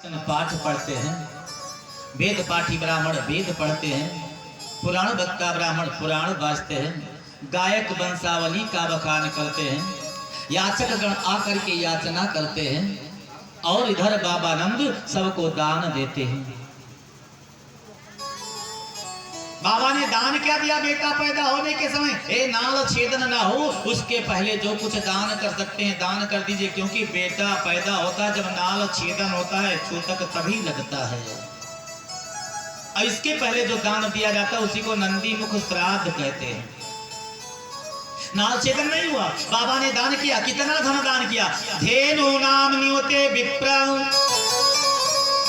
पाठ पढ़ते हैं, वेद पाठी ब्राह्मण वेद पढ़ते हैं, पुराण वक्ता ब्राह्मण पुराण बाजते हैं, गायक वंशावली का बखान करते हैं, याचक गण आकर के याचना करते हैं और इधर बाबानंद सबको दान देते हैं। बाबा ने दान क्या दिया? बेटा पैदा होने के समय नाल छेदन ना हो उसके पहले जो कुछ दान कर सकते हैं दान कर दीजिए, क्योंकि बेटा पैदा होता है जब नाल छेदन होता है छूतक तभी लगता है। और इसके पहले जो दान दिया जाता है उसी को नंदी मुख श्राद्ध कहते हैं। नाल छेदन नहीं हुआ, बाबा ने दान किया। कितना धन दान किया? धेनु नाम निवते विप्र,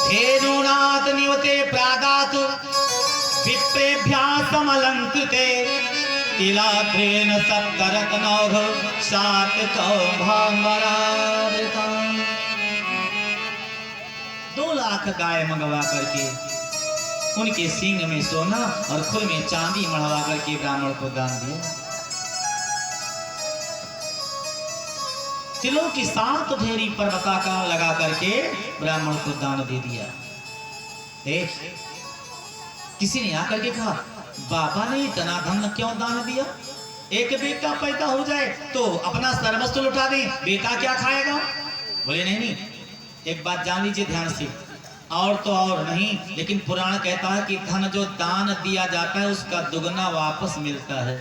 धेनुनाथ निवते प्रादात, विप्रेभ्यासमलंकृते तिलात्रेण सप्तरत्नौघ सातकौभामरावृता। 2 लाख गाय मंगवा करके उनके सींग में सोना और खुर में चांदी मढ़वा करके ब्राह्मण को दान दिया। तिलों की 7 ढेरी पर बताका लगा करके ब्राह्मण को दान दे दिया। किसी ने आकर के कहा बाबा ने इतना धन क्यों दान दिया? एक बेटा पैदा हो जाए तो अपना सर्वस्व लुटा दे, बेटा क्या खाएगा? बोले नहीं, एक बात जान लीजिए ध्यान से, और तो और नहीं, लेकिन पुराण कहता है कि धन जो दान दिया जाता है उसका दुगना वापस मिलता है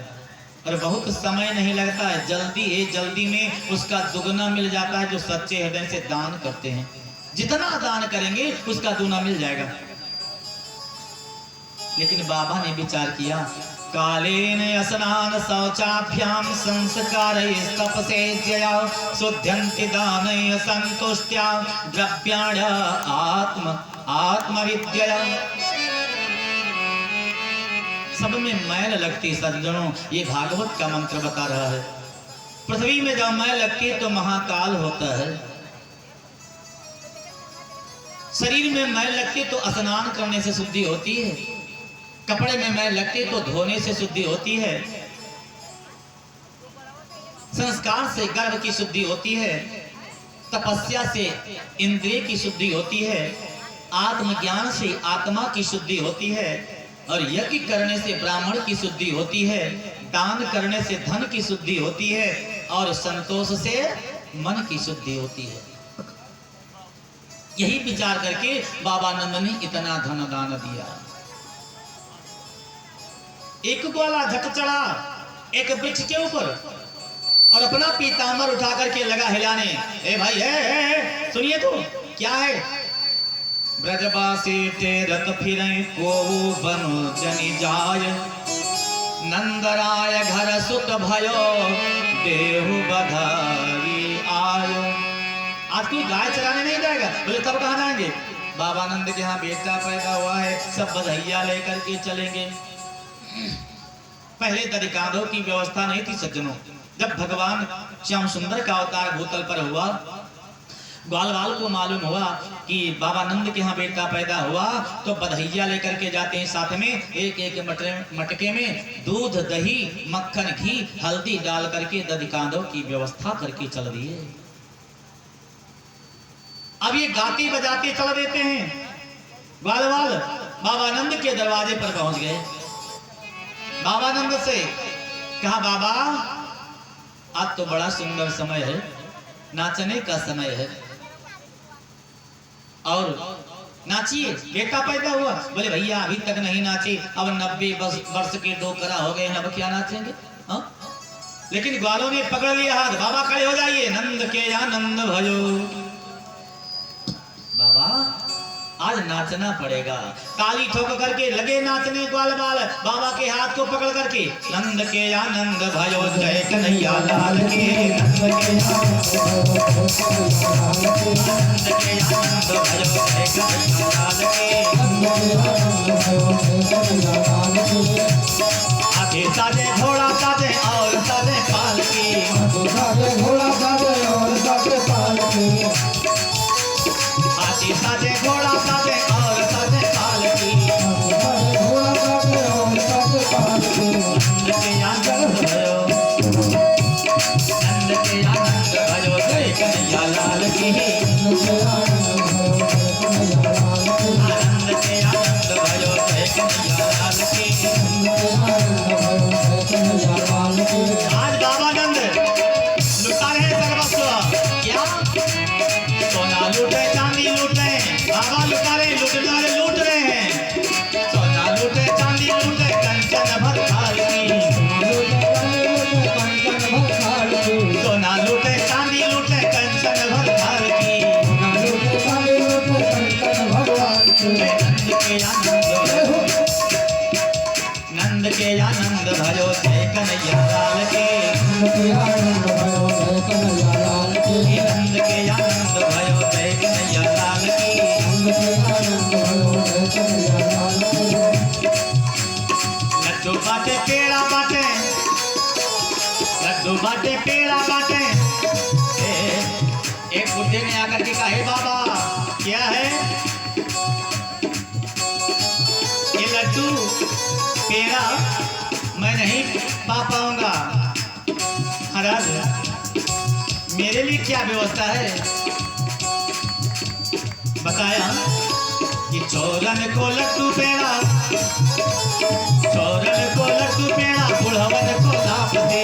और बहुत समय नहीं लगता है, जल्दी में उसका दुगना मिल जाता है जो सच्चे हृदय से दान करते हैं। जितना दान करेंगे उसका दुगना मिल जाएगा। लेकिन बाबा ने विचार किया, कालेन स्नान शौचाभ्याम संस्कार तपसे जया शुद्ध्यन्ति दानय संतुष्ट्या द्रव्याण आत्मविद्या। सब में मैल लगती सज्जनों, ये भागवत का मंत्र बता रहा है। पृथ्वी में जब मैल लगती तो महाकाल होता है, शरीर में मैल लगती तो स्नान करने से शुद्धि होती है, कपड़े में मैल लगती तो धोने से शुद्धि होती है, संस्कार से गर्भ की शुद्धि होती है, तपस्या से इंद्रिय की शुद्धि होती है, आत्मज्ञान से आत्मा की शुद्धि होती है, और यज्ञ करने से ब्राह्मण की शुद्धि होती है, दान करने से धन की शुद्धि होती है, और संतोष से मन की शुद्धि होती है। यही विचार करके बाबानंद ने इतना धन दान दिया। एक ग्वाला झक चढ़ा एक वृक्ष के ऊपर और अपना पीताम्बर उठा करके लगा हिलाने। ए भाई है सुनिए तो क्या है? ब्रजवासी तेरत फिरे को बनु जनि जाय, नंदराय घर सुत भयो देहु बधाई आयो। आज कोई गाय चराने नहीं जाएगा? बोले तब कहाँ जाएंगे? बाबानंद के यहाँ बेटा पैदा हुआ है, सब बधाइया लेकर के चलेंगे। पहले दरिकांधों की व्यवस्था नहीं थी सज्जनों। जब भगवान श्याम सुंदर का अवतार भूतल पर हुआ, ग्वालवाल को मालूम हुआ कि बाबानंद के यहाँ बेटा पैदा हुआ तो बधाइया लेकर के जाते हैं। साथ में एक मटके में दूध दही मक्खन घी हल्दी डाल करके दरिकांधों की व्यवस्था करके चल दिए। अब ये गाती बजाते चल देते हैं। ग्वालवाल बाबानंद के दरवाजे पर पहुंच गए। बाबानंद से कहा बाबा आज तो बड़ा सुंदर समय है, नाचने का समय है और नाचिए, बेटा पैदा हुआ। बोले भैया अभी तक नहीं नाचे, अब 90 वर्ष के 2 करा हो गए, अब क्या नाचेंगे? हाँ? लेकिन ग्वालों ने पकड़ लिया हाथ। बाबा खड़े हो जाइए, नंद के आनंद भयो। बाबा आज नाचना पड़ेगा। ताली ठोक करके लगे नाचने ग्वालवाल बाबा के हाथ को पकड़ करके। नंद के आनंद भयो जय कन्हैया लाल के, नंद के आनंद भयो जय कन्हैया लाल के। आगे साजे घोड़ा साजे और साजे पालकी, साजे घोड़ा साजे और साजे पालकी, साजे घोड़ा साजे और साजे पालकी, घोड़ा साजे और साजे पालकी। नंद के आनंद भयो, नंद के आनंद भयो जय कन्हैया लाल की। के आनंद भयो जय कन्हैया लाल की। नंद के आनंद भयो जय कन्हैया लाल की। नंद के आनंद भयो जय कन्हैया लाल की। लड्डू बाटे पेड़ा बाटे, लड्डू बाटे पेड़ा बाटे। एक बुढ़े ने आकर के कहा, हे बाबा क्या है ये लड्डू पेड़ा मैं नहीं पा पाऊंगा। महाराज मेरे लिए क्या व्यवस्था है? बताया कि चोरन को लड्डू पेड़ा, चोरन को लड्डू पेड़ा, बुढ़वन को लाप दे।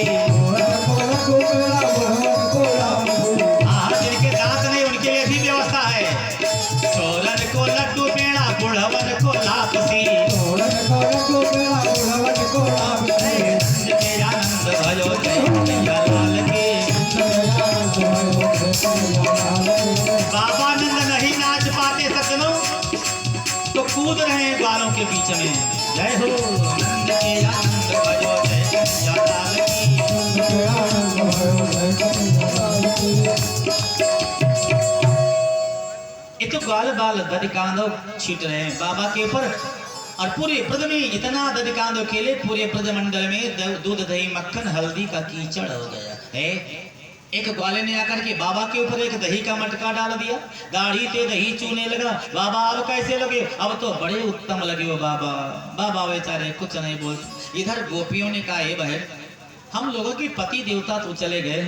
जिनके दांत नहीं उनके लिए भी व्यवस्था है। चोरन को लड्डू पेड़ा, बुढ़वन को लाप सी। आनंद भयो जय कन्हैया लाल की। बाबा नंद नहीं नाच पाते सज्जनों तो कूद रहे हैं बालों के बीच में। जय हो नंद के आनंद भयो जय कन्हैया लाल की। ये तो ग्वाल बाल दधिकांधो छीट रहे हैं बाबा के ऊपर, और पूरे ब्रज में इतना दधिकांधो खेले, पूरे ब्रज मंडल में दूध दही मक्खन हल्दी का कीचड़ हो गया है। एक ग्वाले ने आकर के बाबा के ऊपर एक दही का मटका डाल दिया, दाढ़ी पे दही चूने लगा। बाबा अब कैसे लगे? अब तो बड़े उत्तम लगे हो बाबा। बाबा बेचारे कुछ नहीं बोलते। इधर गोपियों ने कहा, हे बहन हम लोगों की पति देवता तो चले गए,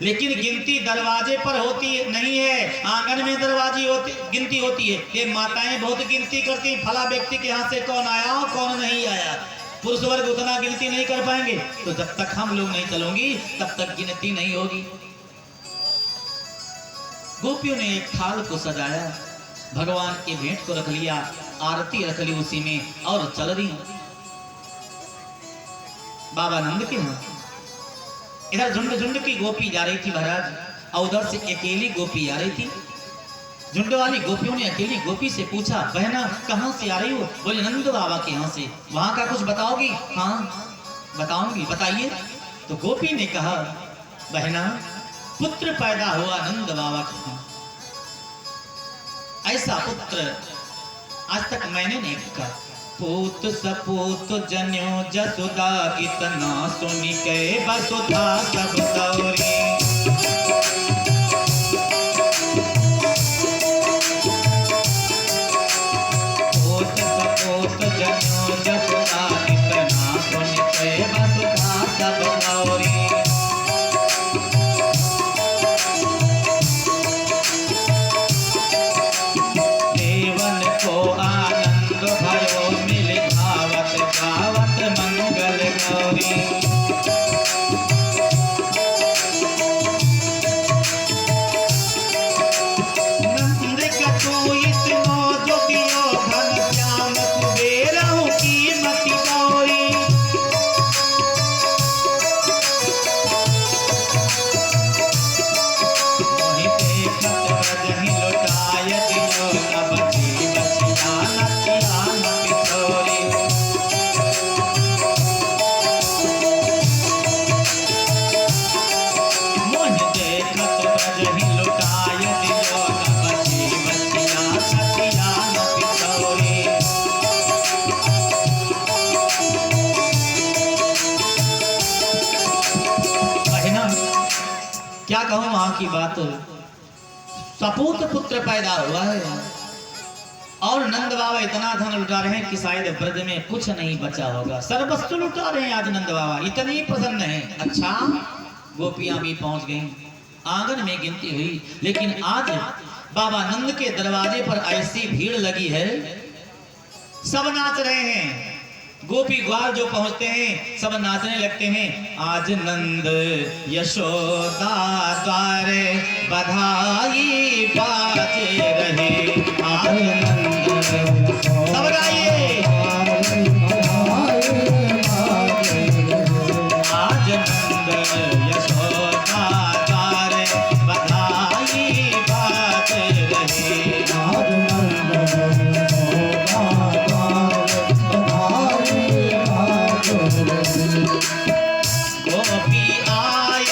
लेकिन गिनती दरवाजे पर होती नहीं है, आंगन में दरवाजे होती गिनती होती है। ये माताएं बहुत गिनती करती, फला व्यक्ति के यहाँ से कौन आया कौन नहीं आया। पुरुष वर्ग उतना गिनती नहीं कर पाएंगे, तो जब तक हम लोग नहीं चलोगी तब तक गिनती नहीं होगी। गोपियों ने एक थाल को सजाया, भगवान के भेंट को रख लिया, आरती रख ली उसी में और चल दी बाबा नंद के यहाँ। इधर झुंड झुंड की गोपी जा रही थी महाराज, और उधर से अकेली गोपी आ रही थी। झुंड वाली गोपियों ने अकेली गोपी से पूछा, बहना कहाँ से आ रही हो? बोले नंद बाबा के यहाँ से। वहां का कुछ बताओगी? हाँ बताऊंगी, बताइए। तो गोपी ने कहा, बहना पुत्र पैदा हुआ नंद बाबा के यहाँ, ऐसा पुत्र आज तक मैंने नहीं देखा। पूत सपूत जन्यो जसुदा कितना सुनी के बसुधा सब दौरी। पूत सपूत जन्यो जसुदा कितना सुनी के बसुधा सब दौरी। देवन को आनंद भयो मिल भावत गावत मंगल गौरी। नंद कछु इतनो जो दियो धन श्याम कुबेरहु की मति गौरी। मोहि देखत ब्रजहि लुटाय दियो न बची बचिया नतिया न पिछोरी। मोहि देखत ब्रजहि लुटाय दियो न बची बचिया नतिया न पिछोरी। बहना क्या कहूँ वहां की बात, सपूत पुत्र पैदा हुआ है और नंद बाबा इतना धन लुटा रहे हैं कि शायद ब्रज में कुछ नहीं बचा होगा। सर्वस्व लुटा रहे हैं आज नंद बाबा, इतनी प्रसन्न है। अच्छा गोपियां भी पहुंच गईं, आंगन में गिनती हुई, लेकिन आज बाबा नंद के दरवाजे पर ऐसी भीड़ लगी है, सब नाच रहे हैं। गोपी ग्वाल जो पहुंचते हैं सब नाचने लगते हैं। आज नंद यशोदा द्वारे बधाई बाजे रहे। आज नंद सब गाइए, आज नंद यशोदा द्वारे बधाई बाजे रहे। गोपी आई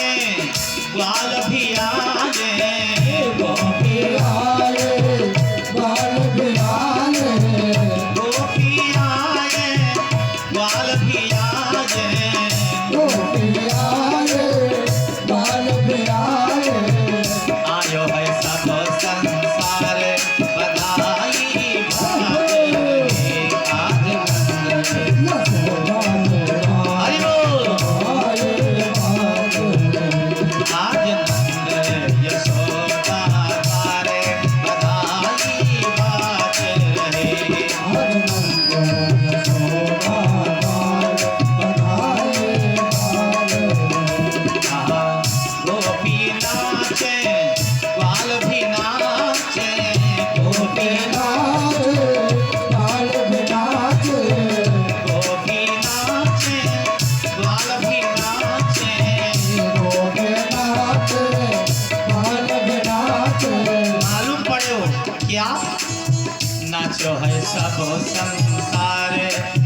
नाचो है सब संसार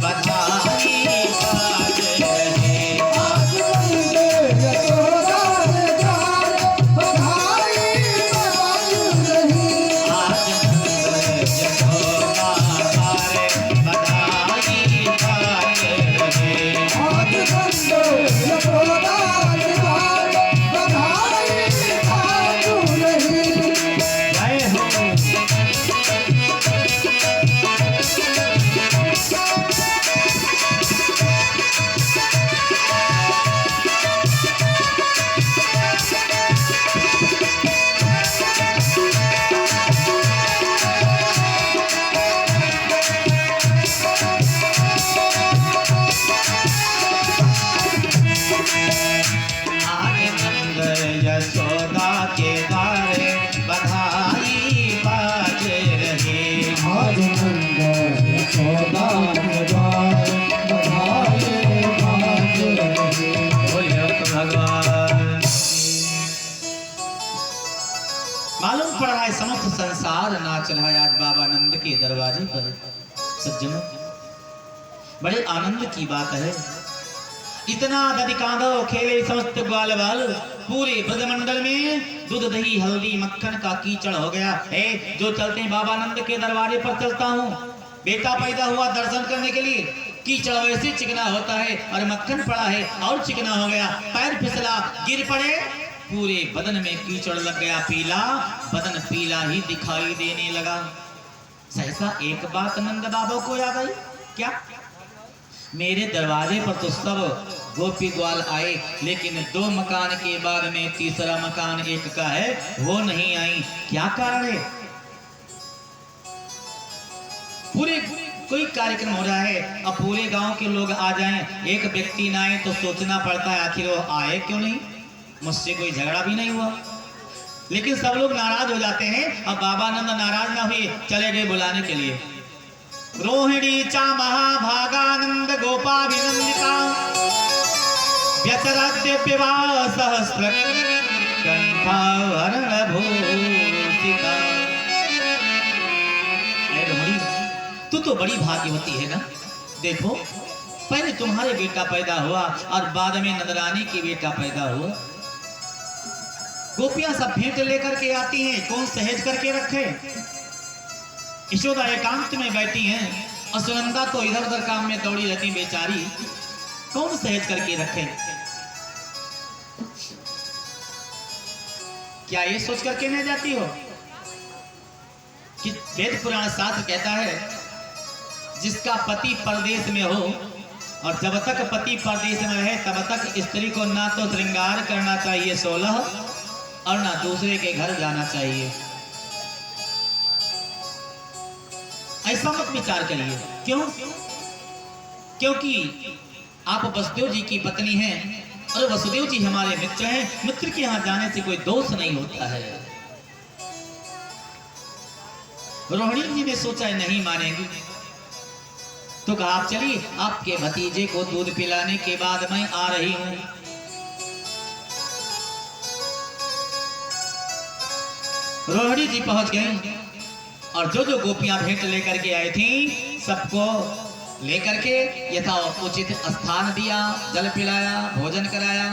बधाई बाज रहे। आज नंद यशोदा के द्वार बधाई बाज रही। आज नंद यशोदा सारे बधाई बाज रहे। आज नंद यशोदा के द्वार बधाई बाज रही। जय हो। आज नंद यशोदा के द्वारे बधाई बाज रहे। आज नंद यशोदा के द्वार बधाई बाज रही। बोलिए तो भगवान। मालूम पड़ रहा है समस्त संसार नाच रहा है आज बाबा नंद के दरवाजे पर। सज्जनों, बड़े आनंद की बात है। इतना दधिकांधो खेले समस्त ग्वाल बाल, पूरे ब्रजमंडल में दूध दही हल्दी मक्खन का कीचड़ हो गया है। जो चलते हैं बाबा नंद के दरबारे पर चलता हूँ, बेटा पैदा हुआ दर्शन करने के लिए, कीचड़ वैसे चिकना होता है और मक्खन पड़ा है और चिकना हो गया, पैर फिसला गिर पड़े, पूरे बदन में कीचड़ लग गया पीला, बदन पीला ही दिखाई देने लगा। सहसा एक बात नंद बाबा को याद आई, क्या? मेरे दरवाजे पर तो सब गोपी ग्वाल आए, लेकिन 2 मकान के बाद में तीसरा मकान एक का है, वो नहीं आई। क्या कारण है? पूरे कोई कार्यक्रम हो रहा है, अब पूरे गांव के लोग आ जाएं, एक व्यक्ति ना आए तो सोचना पड़ता है आखिर वो आए क्यों नहीं। मुझसे कोई झगड़ा भी नहीं हुआ, लेकिन सब लोग नाराज हो जाते हैं। अब बाबा नंद नाराज ना हुए, चले गए बुलाने के लिए। रोहिणी चा महाभागानंद गोपाभिनंदिता व्यचरद्य विवाह सहस्र कंठाभरण भूषिता। रोहिणी, तू तो बड़ी भाग्यवती है ना। देखो, पहले तुम्हारे बेटा पैदा हुआ और बाद में नंदरानी की बेटा पैदा हुआ। गोपियां सब भेंट लेकर के आती हैं, कौन सहेज करके रखे? यशोदा एकांत में बैठी हैं और सुनंदा तो इधर उधर काम में दौड़ी रहती बेचारी, कौन सहेज करके रखे? क्या ये सोच करके नहीं जाती हो कि वेद पुराण शास्त्र कहता है जिसका पति परदेश में हो, और जब तक पति परदेश में रहे तब तक स्त्री को ना तो श्रृंगार करना चाहिए 16 और ना दूसरे के घर जाना चाहिए। ऐसा मत विचार करिए। क्यों? क्योंकि आप वसुदेव जी की पत्नी हैं और वसुदेव जी हमारे मित्र हैं। मित्र के यहाँ जाने से कोई दोष नहीं होता है। रोहिणी जी ने सोचा नहीं मानेंगी, तो कहा आप चलिए, आपके भतीजे को दूध पिलाने के बाद मैं आ रही हूं। रोहिणी जी पहुंच गई और जो जो गोपियां भेंट लेकर के आई थी सबको लेकर के यथा उचित स्थान दिया, जल पिलाया, भोजन कराया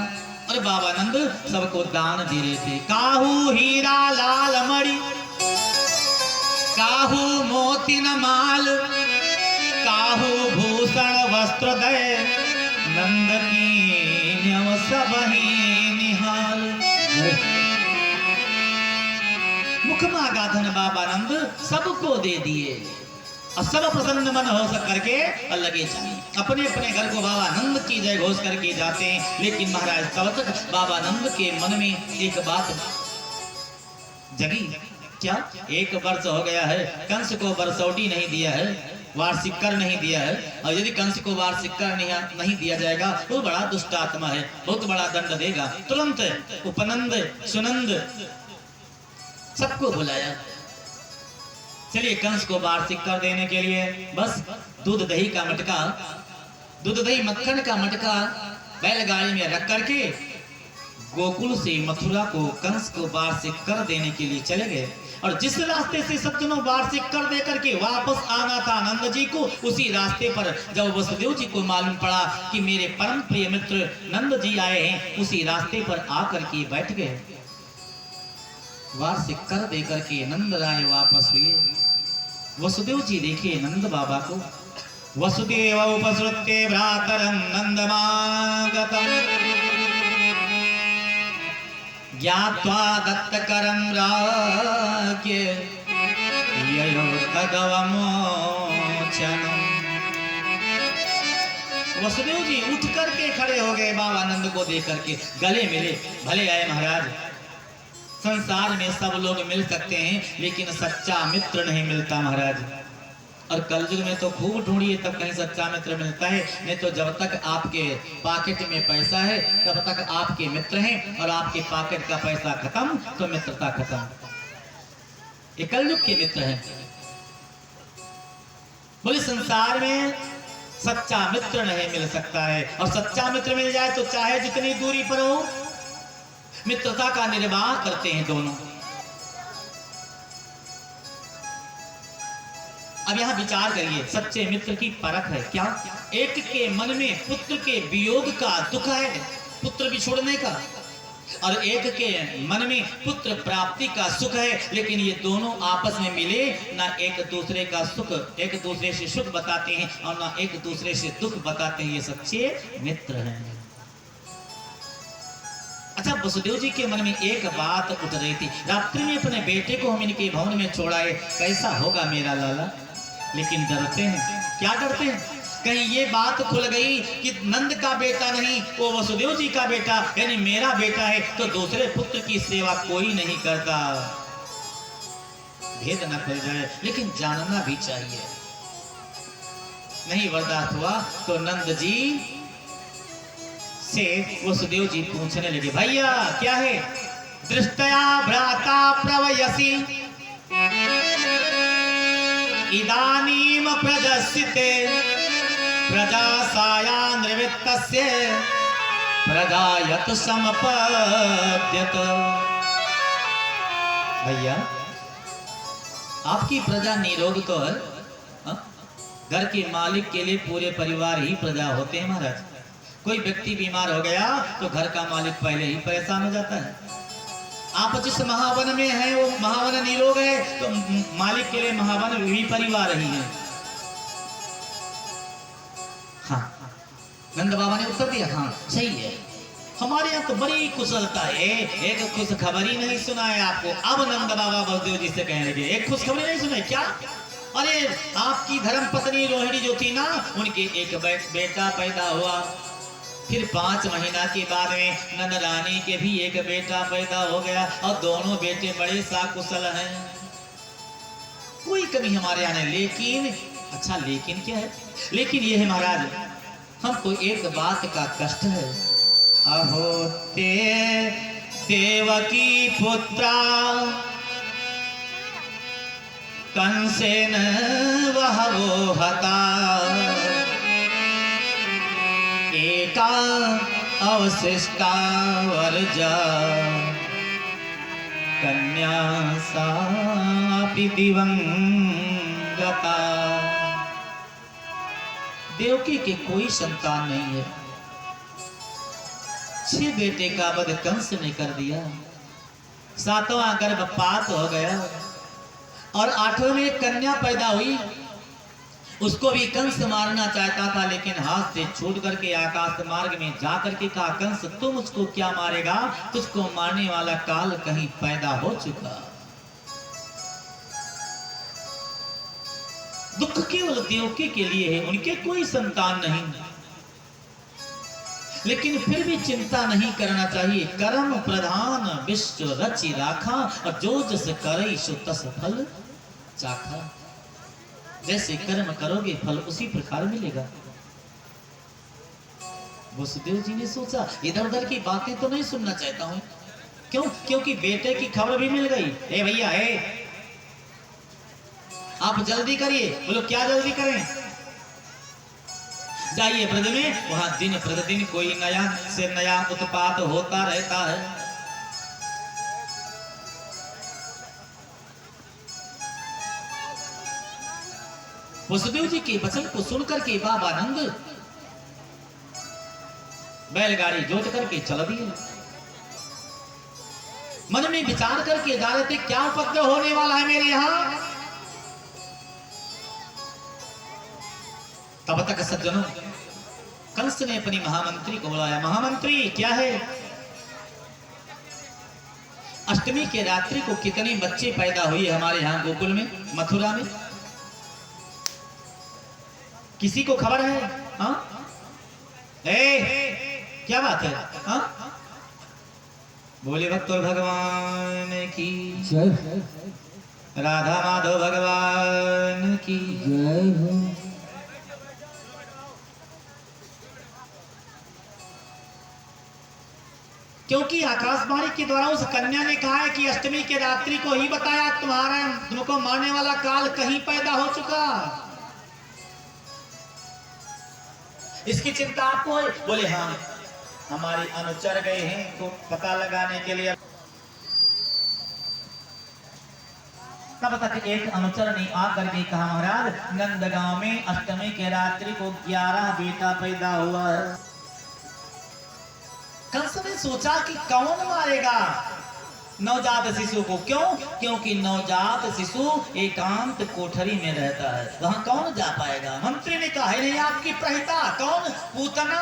और बाबा नंद सबको दान दे रहे थे। काहू हीरा लाल मणि, काहू मोतिन माल, काहू भूषण वस्त्र दय, नंद की न्यव सबहि निहाल। मुखमा गाधन बाबा नंद सबको दे दिए और सब प्रसन्न मन हो सक करके और लगे जाए अपने अपने घर को बाबा नंद की जय घोष करके जाते हैं। लेकिन महाराज तब तक बाबा नंद के मन में एक बात जगी, क्या? 1 वर्ष हो गया है, कंस को बरसौटी नहीं दिया है, वार्षिक कर नहीं दिया है, और यदि कंस को वार्षिक कर नहीं दिया जाएगा तो बड़ा दुष्ट आत्मा है, बहुत बड़ा दंड देगा। तुरंत उपनंद सुनंद सबको बुलाया, चलिए कंस को वार्षिक कर देने के लिए बस दूध दही का मटका, दूध दही मक्खन का मटका बैलगाड़ी में रख करके गोकुल से मथुरा को कंस को वार्षिक कर देने के लिए चले गए। और जिस रास्ते से सज्जनों वार्षिक कर दे करके वापस आना था नंद जी को, उसी रास्ते पर जब वसुदेव जी को मालूम पड़ा कि मेरे परम प्रिय मित्र नंद जी आए हैं, उसी रास्ते पर आकर के बैठ गए। वार्षिक कर दे करके नंद राय वापस हुए। वसुदेव जी देखे नंद बाबा को। वसुदेव उपसृत्य भ्रातरं नंदमागतम् ज्ञात्वा दत्तकरं राज्ञ ययो तदवमोचनम्। वसुदेव जी उठ करके खड़े हो गए बाबा नंद को देख करके, गले मिले। भले आए महाराज, संसार में सब लोग मिल सकते हैं लेकिन सच्चा मित्र नहीं मिलता महाराज। और कलयुग में तो खूब ढूंढिए तब कहीं सच्चा मित्र मिलता है, नहीं तो जब तक आपके पॉकेट में पैसा है तब तक आपके मित्र हैं, और आपके पॉकेट का पैसा खत्म तो मित्रता खत्म। ये कलयुग के मित्र हैं। बोले संसार में सच्चा मित्र नहीं मिल सकता है, और सच्चा मित्र मिल जाए तो चाहे जितनी दूरी पर हो, मित्रता का निर्वाह करते हैं दोनों। अब यहां विचार करिए, सच्चे मित्र की परख है क्या? एक के मन में पुत्र के वियोग का दुख है, पुत्र बिछोड़ने का, और एक के मन में पुत्र प्राप्ति का सुख है। लेकिन ये दोनों आपस में मिले ना एक दूसरे का सुख, एक दूसरे से सुख बताते हैं और ना एक दूसरे से दुख बताते हैं। ये सच्चे मित्र हैं। अच्छा, वसुदेव जी के मन में एक बात उठ रही थी, रात्रि में अपने बेटे को हम इनके भवन में छोड़ाए, कैसा होगा मेरा लाला? लेकिन डरते हैं। क्या डरते हैं? कहीं ये बात खुल गई कि नंद का बेटा नहीं, वो वसुदेव जी का बेटा यानी मेरा बेटा है, तो दूसरे पुत्र की सेवा कोई नहीं करता। भेद न खुल जाए, लेकिन जानना भी चाहिए। नहीं बर्दाश्त हुआ तो नंद जी से वसुदेव जी पूछने लगे, भैया क्या है? दृष्टया भ्राता प्रवयसी इदानीम प्रदर्शिते प्रजा साया निवृत्तस्य प्रजायत समपद्यत। भैया आपकी प्रजा निरोग तो है, घर के मालिक के लिए पूरे परिवार ही प्रजा होते हैं महाराज। कोई व्यक्ति बीमार हो गया तो घर का मालिक पहले ही परेशान हो जाता है। आप जिस महावन में हैं वो महावन निरोग है तो मालिक के लिए महावन भी परिवार ही है। हाँ, नंद बाबा ने उत्तर दिया, हाँ सही है। हमारे यहाँ तो बड़ी कुशलता है, एक खुश खबरी नहीं सुना है आपको। अब नंद बाबा वसुदेव जी से कहने लगे, एक खुश खबरी नहीं सुनाई क्या? अरे आपकी धर्म पत्नी रोहिणी जो थी ना, उनके एक बेटा पैदा हुआ, फिर 5 महीना के बाद में नंद रानी के भी एक बेटा पैदा हो गया, और दोनों बेटे बड़े साकुशल हैं, कोई कमी हमारे यहाँ नहीं। लेकिन अच्छा, लेकिन क्या है? लेकिन ये है महाराज, हमको एक बात का कष्ट है। अहो ते देवकी पुत्रा कंसेन वहवो हता एका अवशिष्टा वर्जा कन्या सापि दिवंगता। देवकी के कोई संतान नहीं है। 6 बेटे का वध कंस ने कर दिया, 7वां गर्भपात हो गया, और 8वें में कन्या पैदा हुई। उसको भी कंस मारना चाहता था, लेकिन हाथ से छूट करके आकाश मार्ग में जा करके कहा, कंस तू मुझको क्या मारेगा? तुझको मारने वाला काल कहीं पैदा हो चुका। दुख केवल देवकी के लिए है, उनके कोई संतान नहीं। लेकिन फिर भी चिंता नहीं करना चाहिए। कर्म प्रधान विश्व रचि राखा, और जो जस करे सो तस फल चाखा। जैसे कर्म करोगे फल उसी प्रकार मिलेगा। वसुदेव जी ने सोचा, इधर उधर की बातें तो नहीं सुनना चाहता हूं। क्यों? क्योंकि बेटे की खबर भी मिल गई। ए भैया है, आप जल्दी करिए। बोलो क्या जल्दी करें? जाइए ब्रज में, वहां दिन प्रतिदिन कोई नया से नया उत्पात होता रहता है। वसुदेव जी के वचन को सुनकर के बाबा नंद बैलगाड़ी जोत करके चल दिए। मन में विचार करके जा रहे थे क्या उपद्रव होने वाला है मेरे यहां। तब तक सज्जनों, कंस ने अपनी महामंत्री को बुलाया। महामंत्री क्या है, अष्टमी के रात्रि को कितने बच्चे पैदा हुए हमारे यहां गोकुल में, मथुरा में, किसी को खबर है? हाँ, क्या बात है? हाँ, बोले भक्त भगवान की जय, राधा माधव भगवान की जय हो। क्योंकि आकाशवाणी के द्वारा उस कन्या ने कहा है कि अष्टमी के रात्रि को ही बताया तुमको मारने वाला काल कहीं पैदा हो चुका। इसकी चिंता आपको है? बोले हाँ, हमारे अनुचर गए हैं तो पता लगाने के लिए। तब तक एक अनुचर ने आकर के कहा, महाराज नंदगांव में अष्टमी के रात्रि को 11 बेटा पैदा हुआ है। कंस ने सोचा कि कौन मारेगा नवजात शिशु को। क्यों? क्योंकि नवजात शिशु एकांत कोठरी में रहता है, वहां कौन जा पाएगा। मंत्री ने कहा, नहीं आपकी प्रहिता कौन? पूतना।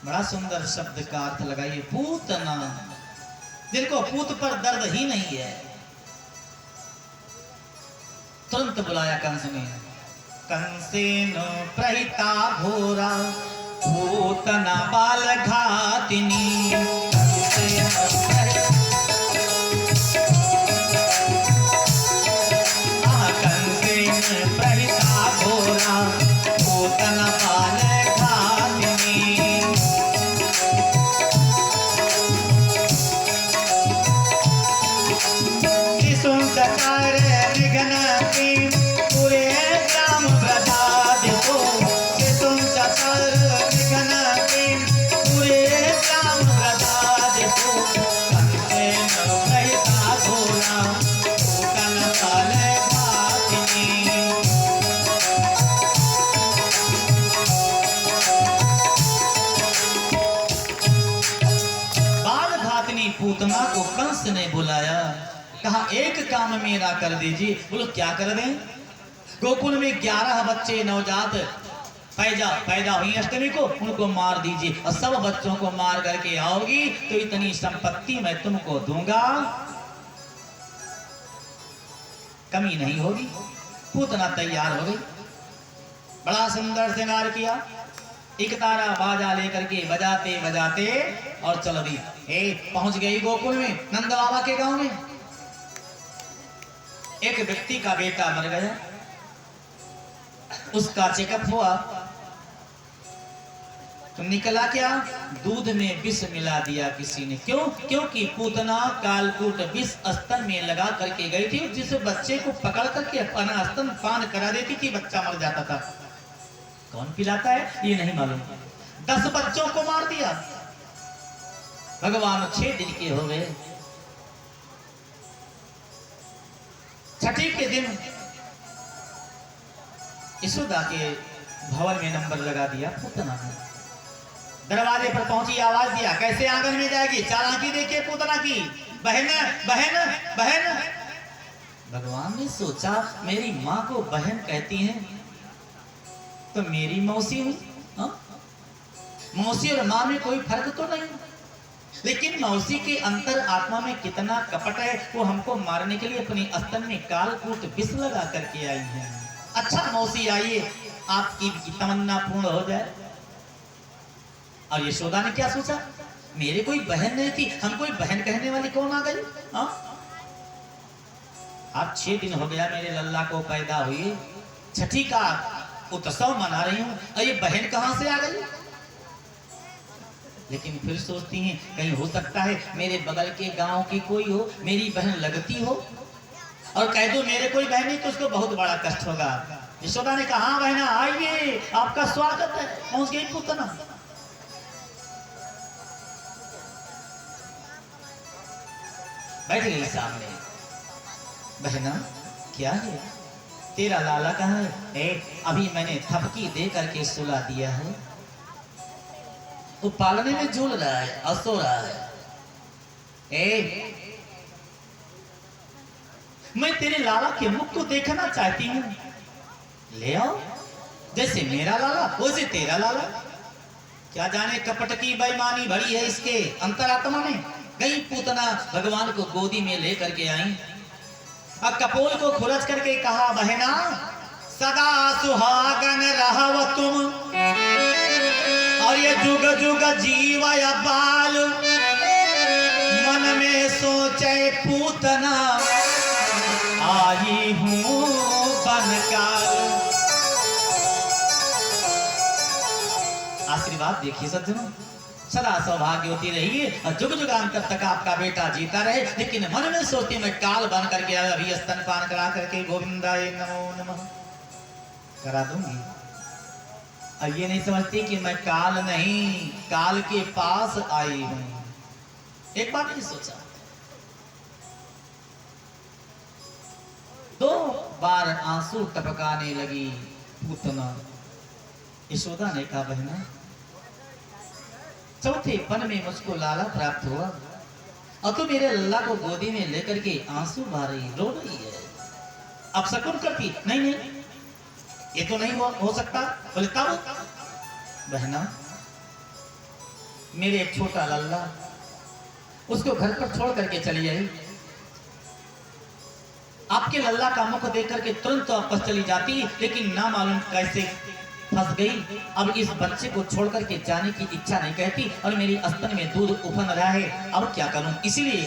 बड़ा सुंदर शब्द का अर्थ लगाइए, पूतना, जिनको पूत पर दर्द ही नहीं है। तुरंत बुलाया कंस ने। कंसेन प्रहिता घोरा पूतना बाल घातिनी। कंसेन प्रहिता घोरा पूतना बाल घातिनी। शिशु चकार विघ्न की पूरे ग्राम प्रसाद को। शिशु चकार विघ्न की पूरे ग्राम प्रसाद को। कंसेन प्रहिता घोरा पूतना बाल घातिनी। बाल घातिनी पूतना को कंस ने बुलाया, कहा एक काम मेरा कर दीजिए। बोलो क्या कर दें? गोकुल में 11 बच्चे नवजात पैदा हुई अष्टमी को, उनको मार दीजिए और सब बच्चों को मार करके आओगी तो इतनी संपत्ति मैं तुमको दूंगा, कमी नहीं होगी। पूतना तैयार हो गई, बड़ा सुंदर श्रृंगार किया, एक तारा बाजा लेकर के बजाते बजाते और चल दी। पहुंच गई गोकुल में, नंद बाबा के गांव में। एक व्यक्ति का बेटा मर गया, उसका चेकअप हुआ तो निकला क्या? दूध में विष मिला दिया किसी ने। क्यों? क्योंकि पूतना कालकूट विष स्तन में लगा करके गई थी। जिस बच्चे को पकड़ करके अपना स्तन पान करा देती थी, बच्चा मर जाता था। कौन पिलाता है ये नहीं मालूम। 10 बच्चों को मार दिया। भगवान 6 दिन के हो गए। छठी के दिन यशोदा के भवन में नंबर लगा दिया पूतना ने। दरवाजे पर पहुंची, आवाज दिया, कैसे आंगन में जाएगी? चालाकी देखिए पूतना की। बहन बहन बहन। भगवान ने सोचा मेरी माँ को बहन कहती हैं तो मेरी मौसी हुई। मौसी और माँ में कोई फर्क तो नहीं, लेकिन मौसी के अंतर आत्मा में कितना कपट है। वो हमको मारने के लिए अपने स्तन में कालकूट विष लगा करके आई है। अच्छा मौसी आइए, आपकी तमन्ना पूर्ण हो जाए। और यशोदा ने क्या सोचा, मेरे कोई बहन नहीं थी, हम कोई बहन कहने वाली कौन आ गई? अब 6 दिन हो गया मेरे लल्ला को पैदा हुए, छठी का उत्सव मना रही हूँ और ये बहन कहां से आ गई? लेकिन फिर सोचती हैं कहीं हो सकता है मेरे बगल के गांव की कोई हो, मेरी बहन लगती हो, और कह दो मेरे कोई बहन नहीं तो उसको बहुत बड़ा कष्ट होगा। यशोदा ने कहा बहना आइए, आपका स्वागत है। पहुंच गई पूतना। बैठ गई सामने। बहना क्या है, तेरा लाला कहाँ है? अभी मैंने थपकी दे करके सुला दिया है, वो पालने में झूल रहा है और सो रहा है। मैं तेरे लाला के मुख को देखना चाहती हूँ, ले आओ। जैसे मेरा लाला वैसे तेरा लाला। क्या जाने कपट की बेईमानी भरी है इसके अंतरात्मा में। गई पूतना भगवान को गोदी में लेकर के आई। अब कपोल को खुरच करके कहा बहना सदा सुहागन रहो तुम, और ये जुग जुग जीवय बाल। मन में सोचे पूतना आई हूँ बनकर। आशीर्वाद देखिए सज्जनों, सदा सौभाग्यवती रहिए और जुग जुगांतर तक आपका बेटा जीता रहे। लेकिन मन में सोचती मैं काल बन करके आया, अभी स्तनपान करा करके गोविंदाय नमो नमः करा दूंगी। और ये नहीं समझती कि मैं काल नहीं, काल के पास आई हूं। एक बार नहीं सोचा। 2 बार आंसू टपकाने लगी पूतना। यशोदा ने कहा बहना चौथे पन में मुझको लाला प्राप्त हुआ और तू मेरे लल्ला को गोदी में लेकर के आंसू भर रही, रो रही है। अब शकुन करती नहीं नहीं ये तो नहीं हो सकता। बोले तब बहना मेरे एक छोटा लल्ला, उसको घर पर छोड़ करके चली आई। आपके लल्ला का मुख देख करके तुरंत तो वापस चली जाती, लेकिन ना मालूम कैसे फंस गई। अब इस बच्चे को छोड़ करके जाने की इच्छा नहीं कहती और मेरी स्तन में दूध उफन रहा है, अब क्या करूं। इसलिए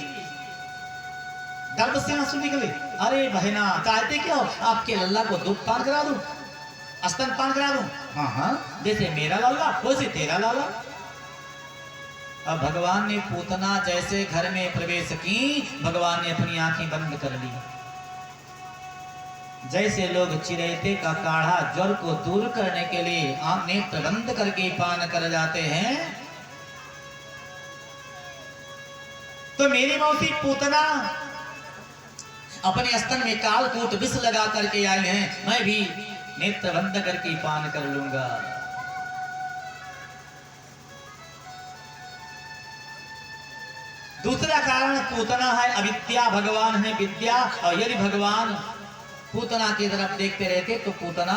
दर्द से आंसू निकले। अरे बहना चाहते क्या हो, आपके लल्ला को दूध पान करा दूं, स्तन पान करा दूं? हाँ हाँ, जैसे मेरा लाला वैसे तेरा लाला। अब भगवान ने पूतना जैसे घर में प्रवेश की, भगवान ने अपनी आंखें बंद कर ली। जैसे लोग चिरैते का काढ़ा ज्वर को दूर करने के लिए नेत्र बंद करके पान कर जाते हैं, तो मेरी मौसी पूतना अपने स्तन में कालकूट विष लगा करके आई हैं। मैं भी नेत्र बंद करके पान कर लूंगा। दूसरा कारण पूतना है अविद्या, भगवान है विद्या। और यदि भगवान पूतना की तरफ देखते रहते तो पूतना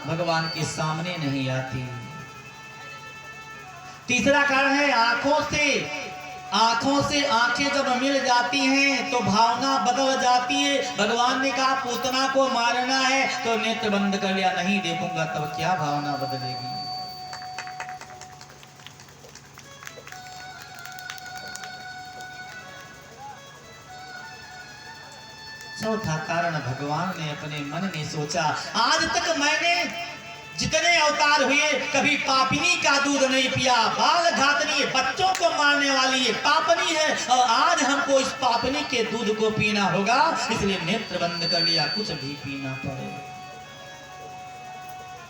भगवान के सामने नहीं आती। तीसरा कारण है आंखों से। आंखों से आंखें जब मिल जाती हैं तो भावना बदल जाती है। भगवान ने कहा पूतना को मारना है तो नेत्र बंद कर लिया, नहीं देखूंगा, तब क्या भावना बदलेगी। चौथा कारण भगवान ने अपने मन में सोचा, आज तक मैंने जितने अवतार हुए कभी पापिनी का दूध नहीं पिया। बाल घातनी बच्चों को मारने वाली ये पापनी है, और आज हमको इस पापनी के दूध को पीना होगा, इसलिए नेत्र बंद कर लिया, कुछ भी पीना पड़े।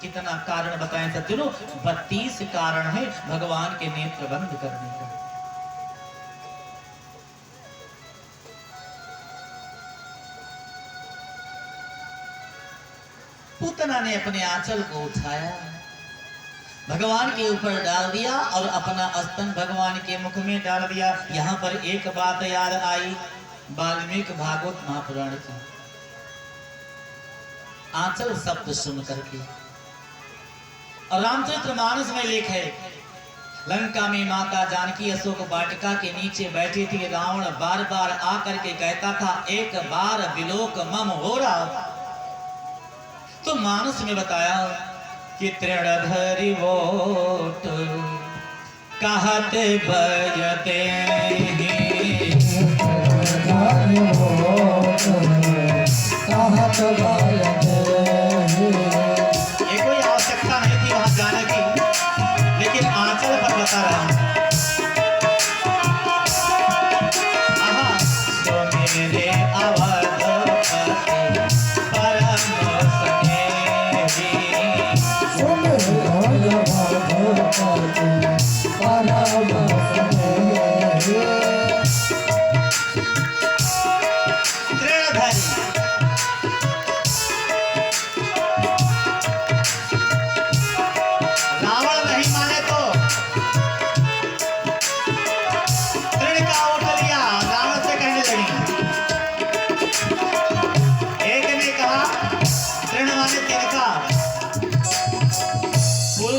कितना कारण बताएं सज्जनों, 32 कारण है भगवान के नेत्र बंद करने का। पूतना ने अपने आंचल को उठाया, भगवान के ऊपर डाल दिया और अपना स्तन भगवान के मुख में डाल दिया। यहाँ पर एक बात याद आई वाल्मीकि भागवत महापुराण की। आंचल शब्द सुन करके, और रामचरितमानस में लेख है, लंका में माता जानकी अशोक वाटिका के नीचे बैठी थी। रावण बार बार आकर के कहता था एक बार विलोक मम हो रहा। तो मानस में बताया कि तृणधरि वोट कहत बजते ये कोई आवश्यकता नहीं थी वहां जाने की, लेकिन आंचल पर बता रहा हूं। तो मेरे अवध परम सने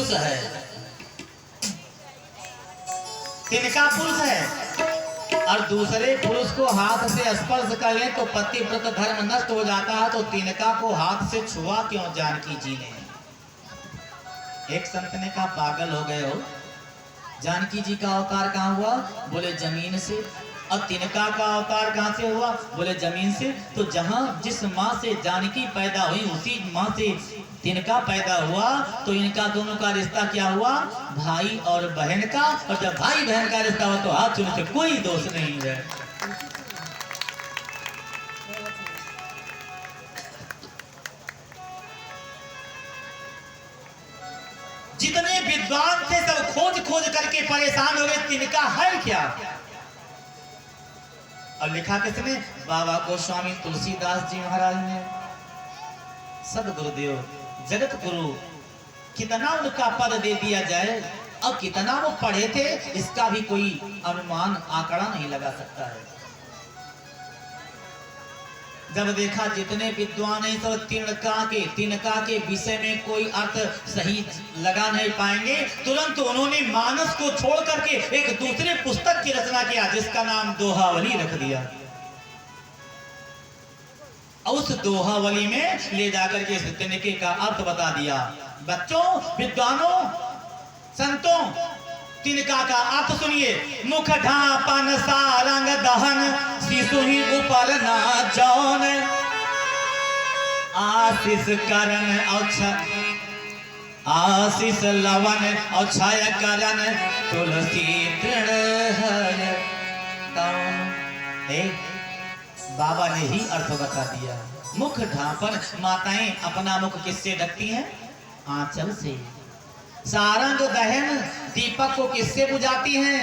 पुरुष है, तिनका पुरुष है, और दूसरे पुरुष को हाथ से स्पर्श कर ले तो पतिव्रत धर्म नष्ट हो जाता है, तो तिनका को हाथ से छुआ क्यों जानकी जी ने? एक संत ने कहा पागल हो गए हो, जानकी जी का अवतार कहाँ हुआ? बोले जमीन से। और तिनका का अवतार कहाँ से हुआ? बोले जमीन से। तो जहाँ जिस माँ से जानकी पैदा हुई उसी माँ से तिनका पैदा हुआ, तो इनका दोनों का रिश्ता क्या हुआ? भाई और बहन का। और जब भाई बहन का रिश्ता हुआ तो हाथ चुन से कोई दोष नहीं है। जितने विद्वान थे सब खोज खोज करके परेशान हो गए, तिनका है क्या? और लिखा किसने? बाबा गोस्वामी तुलसीदास जी महाराज ने। सदगुरुदेव जगत गुरु, कितना उनका पद दे दिया जाए और कितना वो पढ़े थे, इसका भी कोई अनुमान आंकड़ा नहीं लगा सकता है। जब देखा जितने विद्वान हैं सब तिनका के विषय में कोई अर्थ सही लगा नहीं पाएंगे, तुरंत उन्होंने मानस को छोड़ करके एक दूसरे पुस्तक की रचना किया जिसका नाम दोहावली रख दिया। उस दोहावली में ले जाकर के तिनके का अर्थ बता दिया। बच्चों, विद्वानों, संतों, तिनका का अर्थ सुनिए। मुख ढापन सारंग दहन शिशु ही ऊपर ना जौन, आशीष करण आशीष लवन और छाय करण तुलसी तृण है। बाबा ने ही अर्थ बता दिया। मुख ढापन, माताएं अपना मुख किससे ढकती हैं? आंचल से। सारंग दहन, दीपक को किससे बुझाती हैं?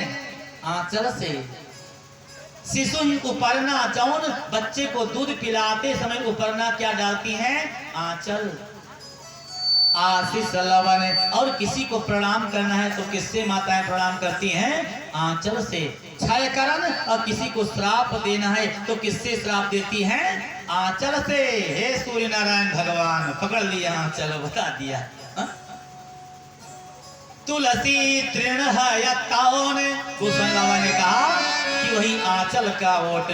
आंचल से। शिशु ही उपरना जौन, बच्चे को दूध पिलाते समय उपरना क्या डालती हैं? आंचल। आशीष लवन, और किसी को प्रणाम करना है तो किससे माताएं प्रणाम करती हैं? आंचल से। छाय करण, और किसी को श्राप देना है तो किससे श्राप देती हैं? आंचल से। हे सूर्य नारायण भगवान, पकड़ लिया आंचल, बता दिया। तुलसी तृण है ताओन, गोस्वामी बाबा ने कहा कि वही आंचल का वोट,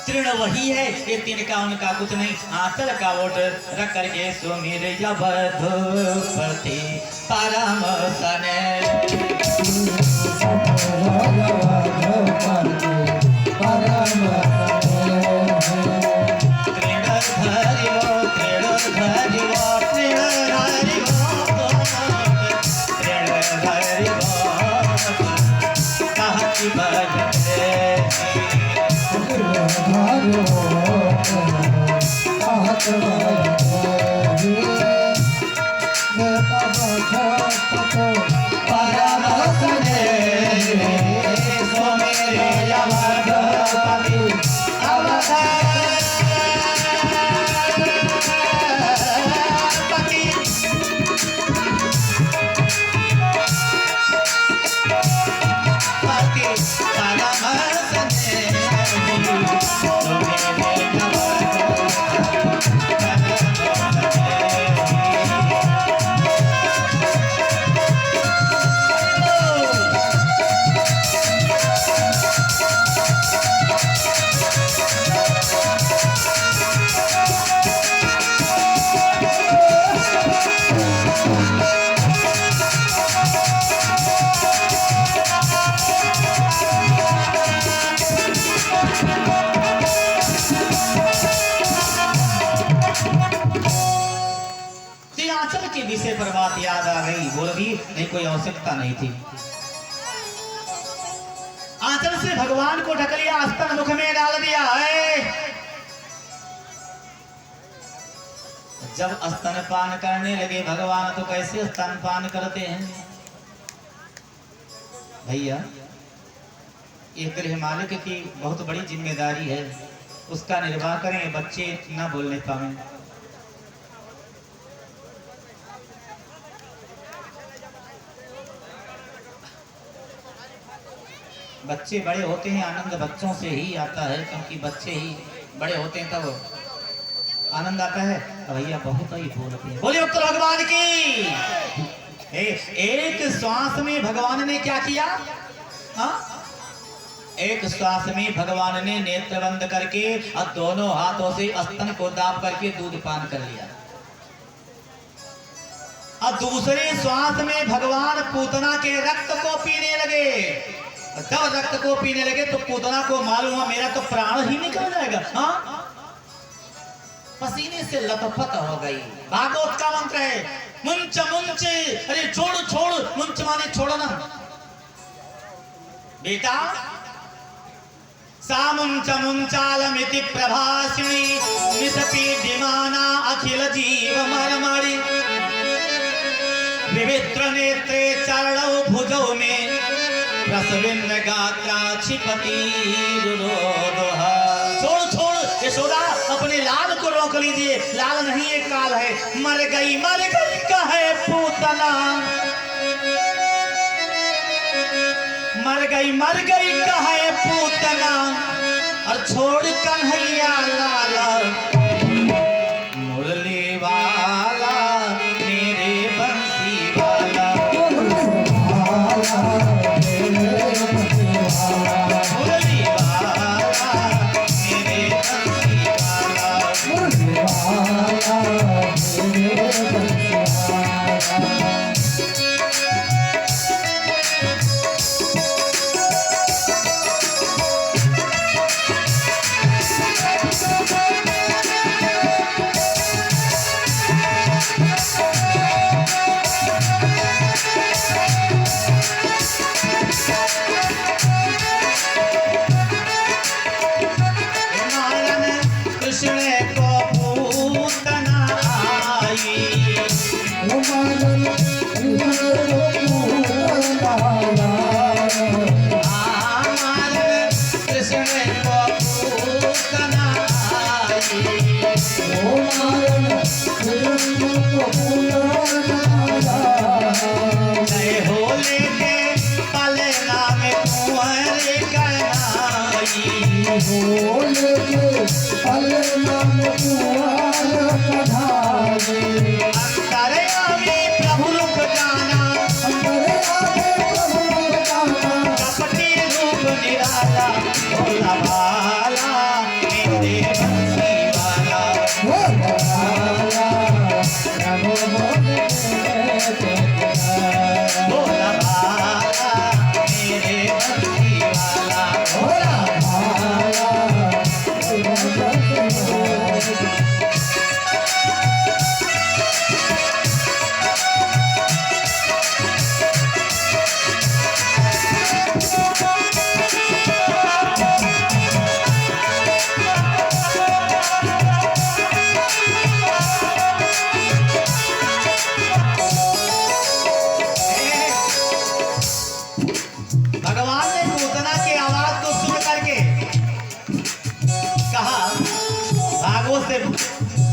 तृण वही है, ये तिनका उनका कुछ नहीं। आंचल का वोट रख करके सुमिर यवधूपति परम सने। विषय पर बात याद आ गई, बोल दी, नहीं कोई आवश्यकता नहीं थी। आंचल से भगवान को ढक लिया, स्तन मुख में डाल दिया है। जब स्तनपान करने लगे भगवान तो कैसे स्तनपान करते हैं भैया? एक गृह मालिक की बहुत बड़ी जिम्मेदारी है, उसका निर्वाह करें, बच्चे ना बोलने पाए। बच्चे बड़े होते हैं, आनंद बच्चों से ही आता है, क्योंकि बच्चे ही बड़े होते हैं तब आनंद आता है। भैया बहुत ही बोलते हैं। बोलिए उत्तर भगवान की। एक श्वास में भगवान ने क्या किया? हाँ, एक श्वास में भगवान ने नेत्र बंद करके और दोनों हाथों से स्तन को दाब करके दूध पान कर लिया। और दूसरे श्वास में भगवान पूतना के रक्त को पीने लगे। जब रक्त को पीने लगे तो पूतना को मालूम हुआ मेरा तो प्राण ही निकल जाएगा। हाँ, पसीने से लथपथ हो गई। भागवत का मंत्र है मुंच मुंच, अरे छोड़ छोड़, मुंच माने छोड़ना बेटा। सा मुंच मुंचालमिति प्रभासिनी निसपीड्यमाना अखिल जीव मरमणि विवित्र नेत्रे चरणौ भुजौ में रसविन्न गात्रा छिपति रुरोदः। छोड़ छोड़ यशोदा, अपने लाल को रोक लीजिए। लाल नहीं एक काल है। मर गई कहे पूतना, मर गई कहे पूतना, और छोड़ कन्हैया लाला मुरली वाला मेरे बंसी वाला। मुरली वाला मेरे बंसी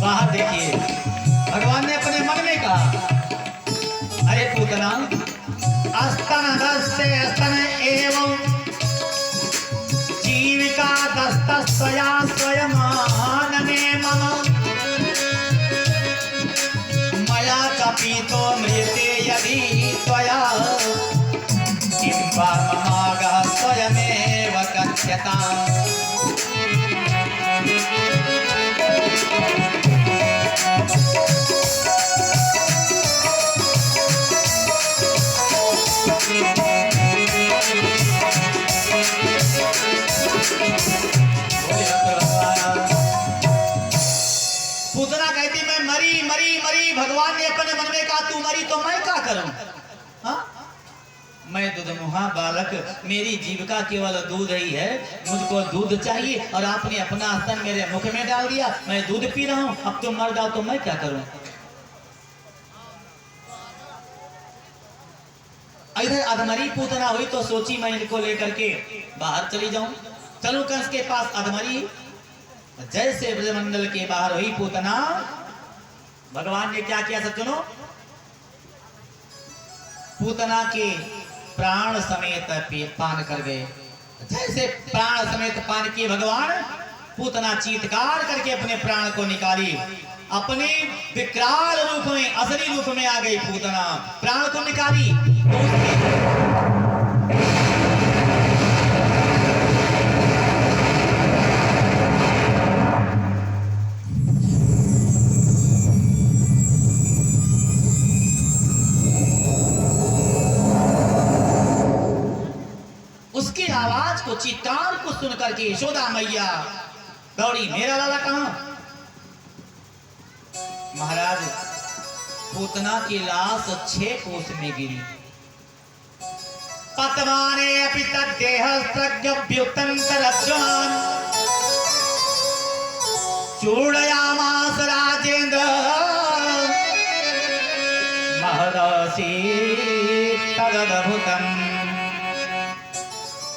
बाहर देखिए। भगवान ने अपने मन में कहा, अरे पूतना, स्तन दस्ते स्तन एवं जीविका दस्तस्वया स्वयमानने मम मया कपितो मृते यदि त्वया किं वा ममागः स्वयमेव कथ्यताम्। पूतना कहती मैं मरी मरी मरी। भगवान ने अपने मन में कहा तू मरी तो मैं क्या करूं? हाँ, मैं दुधमुहा बालक, मेरी जीविका केवल दूध ही है। मुझको दूध चाहिए और आपने अपना स्तन मेरे मुख में डाल दिया। मैं दूध पी रहा हूं, अब तुम मर जाओ तो मैं क्या करूं? इधर अधमरी पूतना हुई तो सोची मैं इनको लेकर के बाहर चली जाऊं। चलो कंस के पास अधमरी। जैसे ब्रजमंडल के बाहर हुई पूतना, भगवान ने क्या किया सब सुनो। पूतना के प्राण समेत पान कर गए। जैसे प्राण समेत पान किए भगवान, पूतना चीत्कार करके अपने प्राण को निकाली। अपने विकराल रूप में, असली रूप में आ गई पूतना, प्राण को निकाली तो उसकी आवाज को, चित्कार को सुनकर के यशोदा मैया दौड़ी, मेरा लाला कहां? महाराज, पूतना की लाश 6 कोस में गिरी। पतवाने अपि तद्देह प्रज्ञभ्युत्तरद्वान् चूड़यामास राजेन्द्र महर्षि तदद्भुतम्।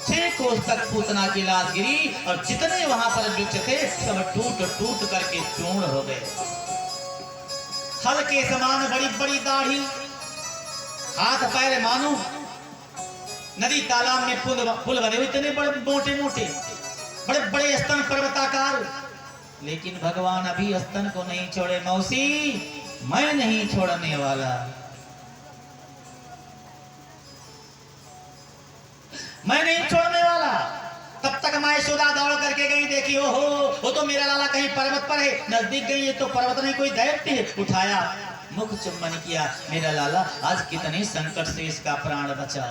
6 कोस तक पूतना की लाश गिरी और जितने वहां पर वृक्ष थे सब टूट टूट करके चूर्ण हो गए। हल के समान बड़ी बड़ी दाढ़ी, हाथ पैर मानो नदी तालाब में पुल बने हुए, इतने बड़े मोटे मोटे, बड़े बड़े स्तन पर्वताकार, लेकिन भगवान अभी स्तन को नहीं छोड़े। मौसी, मैं नहीं छोड़ने वाला, मैं नहीं छोड़ने वाला। तब तक मैं यशोदा दौड़ करके गई, देखी ओहो वो तो मेरा लाला कहीं पर्वत पर है। नजदीक गई, ये तो पर्वत नहीं कोई दैत्य है। उठाया, मुख चुम्बन किया, मेरा लाला आज कितने संकट से इसका प्राण बचा।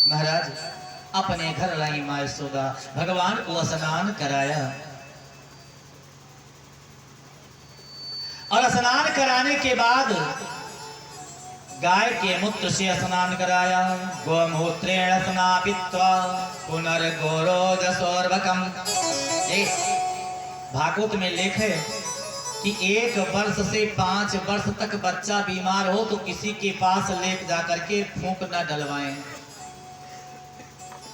महाराज, अपने घर लाई मां यशोदा, भगवान को स्नान कराया और स्नान कराने के बाद गाय के मूत्र से स्नान कराया। गोमूत्रेण स्नापित्वा पुनर्गोरोजसोर्वकम्। भागवत में लेख है कि 1 वर्ष से 5 वर्ष तक बच्चा बीमार हो तो किसी के पास ले जाकर के फूंक न डलवाएं।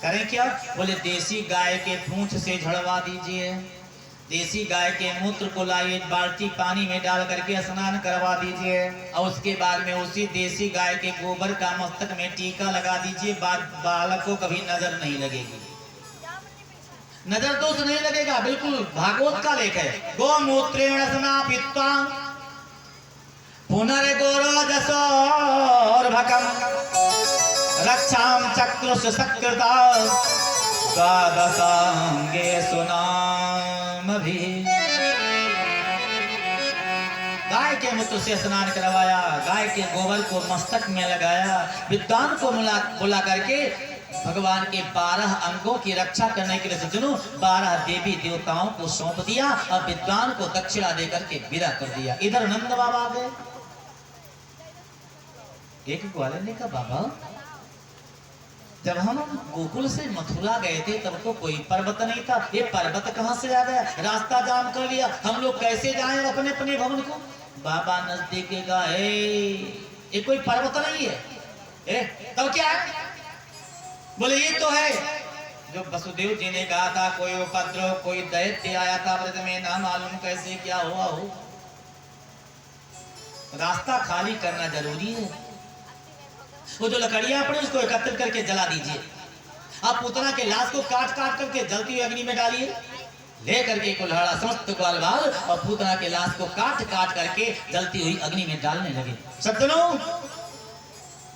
करें क्या? बोले देसी गाय के पूंछ से झड़वा दीजिए, देसी गाय के मूत्र को लाइए, बाल्टी पानी में डाल करके स्नान करवा दीजिए और उसके बाद में उसी देसी गाय के गोबर का मस्तक में टीका लगा दीजिए। बालक को कभी नजर नहीं लगेगी, नजर दोष नहीं लगेगा। बिल्कुल भागवत का लेख है। गोमूत्रेण स्नापित्वा पुनर्गोरोजसोर्भकम् रक्षाम चक्रुष सकृता द्वादशांगे सुनाम भी। गाय के मूत्र से स्नान करवाया, गाय के गोबर को मस्तक में लगाया, विद्वान को बुला करके भगवान के 12 अंगों की रक्षा करने के लिए सज्जनों 12 देवी देवताओं को सौंप दिया और विद्वान को दक्षिणा देकर के विदा कर दिया। इधर नंद बाबा गए। एक ग्वाले ने कहा, बाबा जब हम गोकुल से मथुरा गए थे तब तो कोई पर्वत नहीं था, ये पर्वत कहां से आ गया? रास्ता जाम कर लिया, हम लोग कैसे जाएं अपने अपने भवन को? बाबा नजदीक गए, ये कोई पर्वत नहीं है। तब क्या है? बोले ये तो है जो वसुदेव जी ने कहा था, कोई उपद्रव, कोई दैत्य आया था व्रत में, ना मालूम कैसे क्या हुआ हो। रास्ता खाली करना जरूरी है। वो जो लकड़ियां पड़ी उसको एकत्रित करके जला दीजिए। आप पूतना के लाश को काट काट करके जलती हुई अग्नि में डालिए। ले करके कुल्हाड़ा समस्त ग्वाल बाल और पूतना के लाश को काट काट करके जलती हुई अग्नि में डालने लगे। सज्जनों,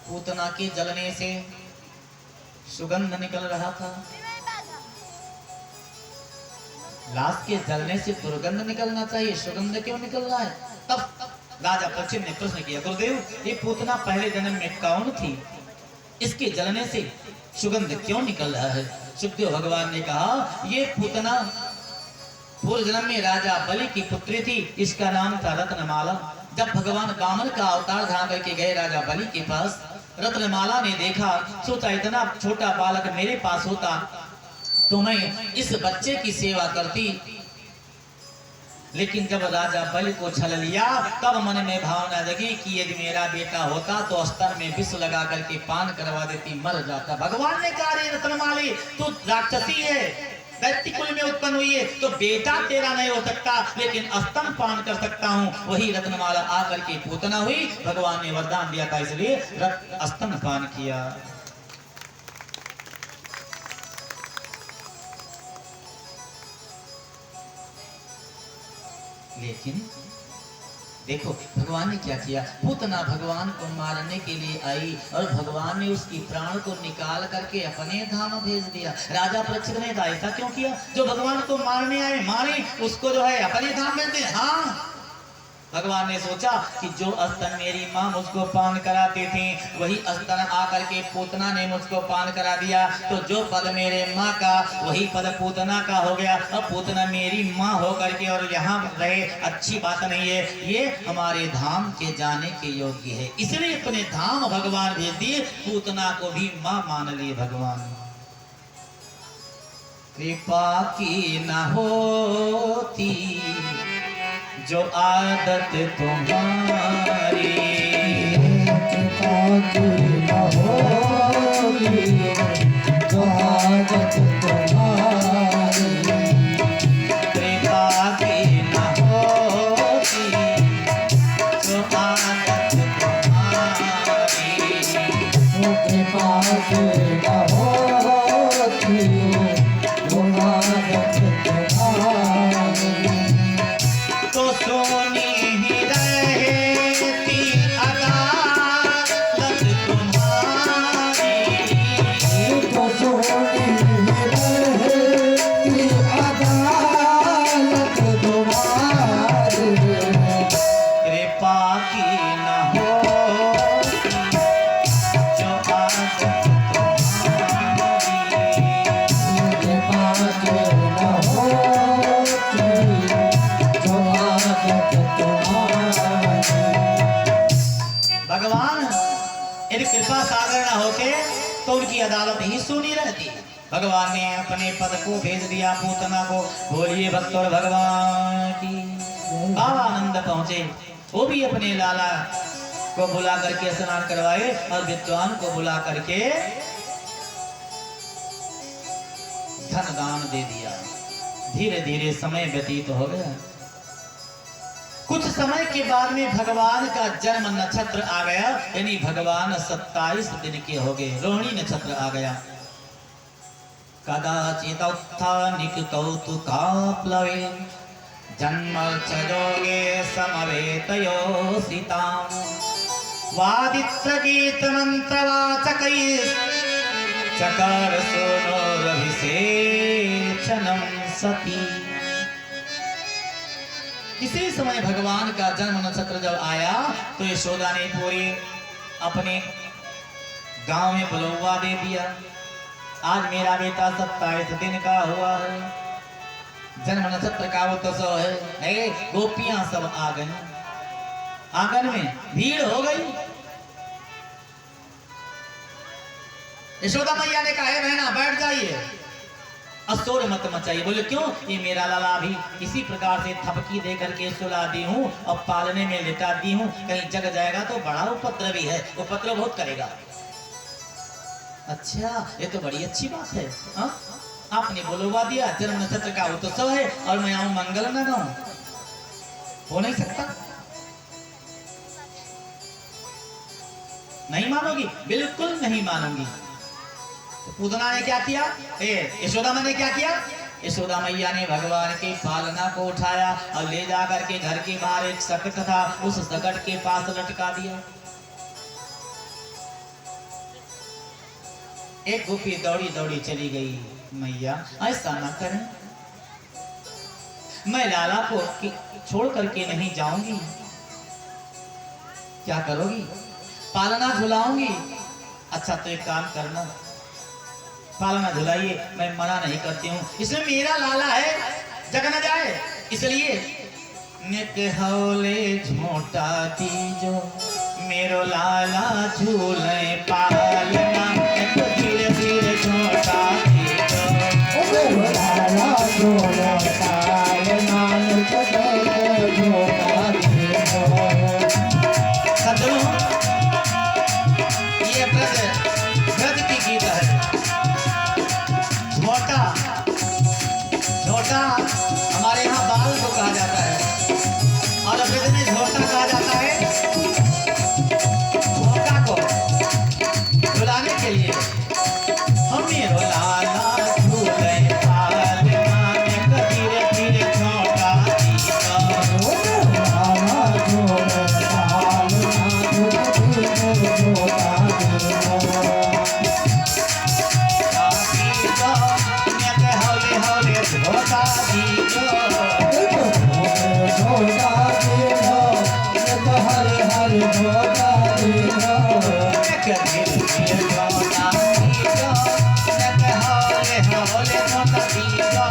पूतना के जलने से सुगंध निकल रहा था। लाश के जलने से दुर्गंध निकलना चाहिए, सुगंध क्यों निकल रहा है? तब राजा पश्चिम ने प्रश्न किया, गुरुदेव ये पूतना पहले जन्म में कौन थी? इसके जलने से सुगंध क्यों निकल रहा है? सुखदेव भगवान ने कहा, ये पूतना पूर्व जन्म में राजा बलि की पुत्री थी, इसका नाम था रत्नमाला। जब भगवान वामन का अवतार धारण करके गए राजा बलि के पास, रत्नमाला ने देखा, सोचा इतना छोटा बालक मेरे पास होता तो मैं इस बच्चे की सेवा करती। लेकिन जब राजा बलि को छल लिया तब मन में भावना जगी कि यदि मेरा बेटा होता तो स्तर में विष लगा करके पान करवा देती, मर जाता। भगवान ने कहा, रे रत्नमाली तू राक्षसी है, दैत्य कुल में उत्पन्न हुई है, तो बेटा तेरा नहीं हो सकता, लेकिन स्तन पान कर सकता हूँ। वही रत्नमाला आकर के पूतना हुई। भगवान ने वरदान दिया था, इसलिए स्तन पान किया। लेकिन देखो भगवान ने क्या किया, पूतना भगवान को मारने के लिए आई और भगवान ने उसकी प्राण को निकाल करके अपने धाम भेज दिया। राजा परीक्षित ने ऐसा क्यों किया? जो भगवान को मारने आए मारे, उसको जो है अपने धाम भेज दे। हाँ, भगवान ने सोचा कि जो स्तन मेरी माँ मुझको पान कराती थी, वही स्तन आकर के पूतना ने मुझको पान करा दिया, तो जो पद मेरे माँ का वही पद पूतना का हो गया। अब पूतना मेरी माँ हो करके और यहाँ रहे, अच्छी बात नहीं है, ये हमारे धाम के जाने के योग्य है। इसलिए अपने धाम भगवान भेज दिए, पूतना को भी माँ मान लिए भगवान। कृपा की न होती जो आदत तुम्हारी, कृपा की न होती जो आदत तुम्हारी, कृपा की न होती जो आदत तुम्हारी, कृपा की न होती जो आदत तुम्हारी, तो सोनी ही रहती अदालत तुम्हारी, तो सोनी रहती अदालत तुम्हारी, कृपा की न होती जो आदत तुम्हारी, कृपा की न होती जो आदत तुम्हारी। भगवान यदि कृपा सागर न होते तो उनकी अदालत ही सुनी रहती। भगवान ने अपने पद को भेज दिया पूतना को। बोलिए भक्तों भगवान की। बाबा आनंद पहुंचे, वो भी अपने लाला को बुला करके स्नान करवाए और विद्वान को बुला करके धन दान दे दिया। धीरे धीरे समय व्यतीत हो गया। कुछ समय के बाद में भगवान का जन्म नक्षत्र आ गया, यानी भगवान 27 दिन के हो गए। रोहिणी नक्षत्र आ गया। कदाचित उत्थानिक कौतुकाप्लवे जन्मर्चयोगे समवेतयो सीताम् वादित्र गीत मंत्रवाचकैः चकार सोनोरभिषेचनं सती। इसी समय भगवान का जन्म नक्षत्र जब आया तो यशोदा ने पूरे अपने गांव में बुलवा दे दिया। आज मेरा बेटा 27 दिन का हुआ है, जन्म नक्षत्र का उत्सव है। गोपियां सब आ गई, आंगन में भीड़ हो गई। यशोदा मैया ने कहा है बहना बैठ जाइए, असोर मत मचाइए। बोले क्यों? ये मेरा लाला भी इसी प्रकार से थपकी दे करके सुला दी हूँ और पालने में लेटा दी हूँ, कहीं जग जाएगा तो बड़ा उपद्रवी है, उपद्रव बहुत करेगा। अच्छा, ये तो बड़ी अच्छी बात है। हा? आपने बुलवा दिया, जन्म नक्षत्र का उत्सव है और मैं आऊं मंगल न गाऊं, हो नहीं सकता। नहीं मानोगी? बिल्कुल नहीं मानूंगी। तो पूतना ने क्या किया? यशोदा मैया ने क्या किया? यशोदा मैया ने भगवान की पालना को उठाया और ले जा करके घर के बाहर एक सकट था, उस सकट के पास लटका दिया। एक गोपी दौड़ी दौड़ी चली गई, मैया ऐसा ना करें, मैं लाला को छोड़ करके नहीं जाऊंगी। क्या करोगी? पालना झुलाऊंगी। अच्छा तो एक काम करना, पालना झुलाइए, मैं मना नहीं करती हूँ, इसमें मेरा लाला है, जग न जाए इसलिए। निक हौले झोंटा दीजो मेरो लाला झूले पालना, धीरे धीरे झोंटा दीजो मेरो लाला झूले पालना, झोंटा दीजो। सज्जनों, ये ब्रज की गीत है। झोटा हमारे यहाँ बाल को कहा जाता है और ब्रज में झोटा कहा जाता है झोटा को झुलाने के लिए। हम मेरो लाला झूले पालना, धीरे धीरे झोटा दीजो हौले धोता दीजो धोता दीजो हरे हरे धोता दीजो एक दिल दिल धोता दीजो नक हौले हौले धोता दीजो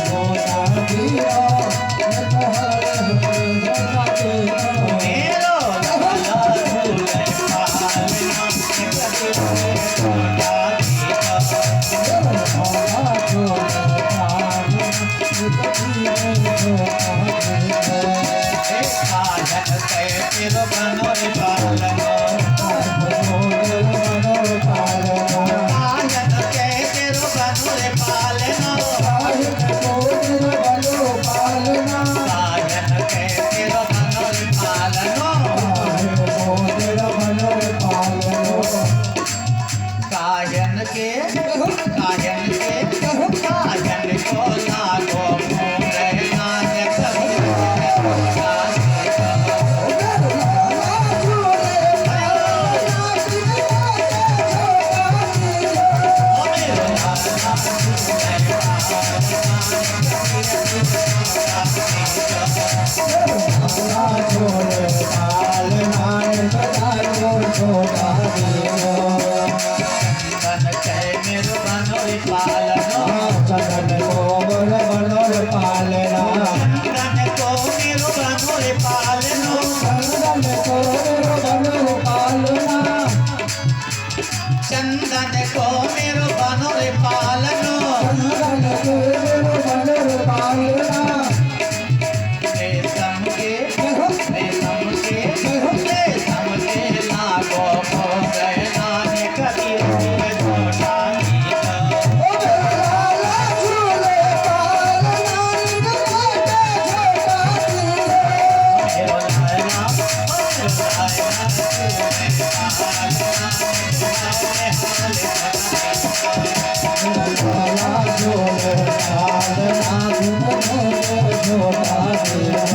धोता दीजो हरे हरे धोता दीजो मेरो लाला झूले पालना एक दिल धोता दीजो कायन के तेरो बनोरे पालनो कायन के तेरो बनोरे पालनो कायन के तेरो बनोरे पालनो कायन के कायन को लागो मोरे नानक चंदन के मेरो बनोरे पालनो चंदन को मेरो बनोरे पालना चंदन को मेरो बनोरे पालनो चंदन को मेरो बनोरे पालना चंदन को मेरो बनोरे पालनो चंदन को मेरो बनोरे पालना रेशम के लागो मोरे नानक कबीर धोता दीजो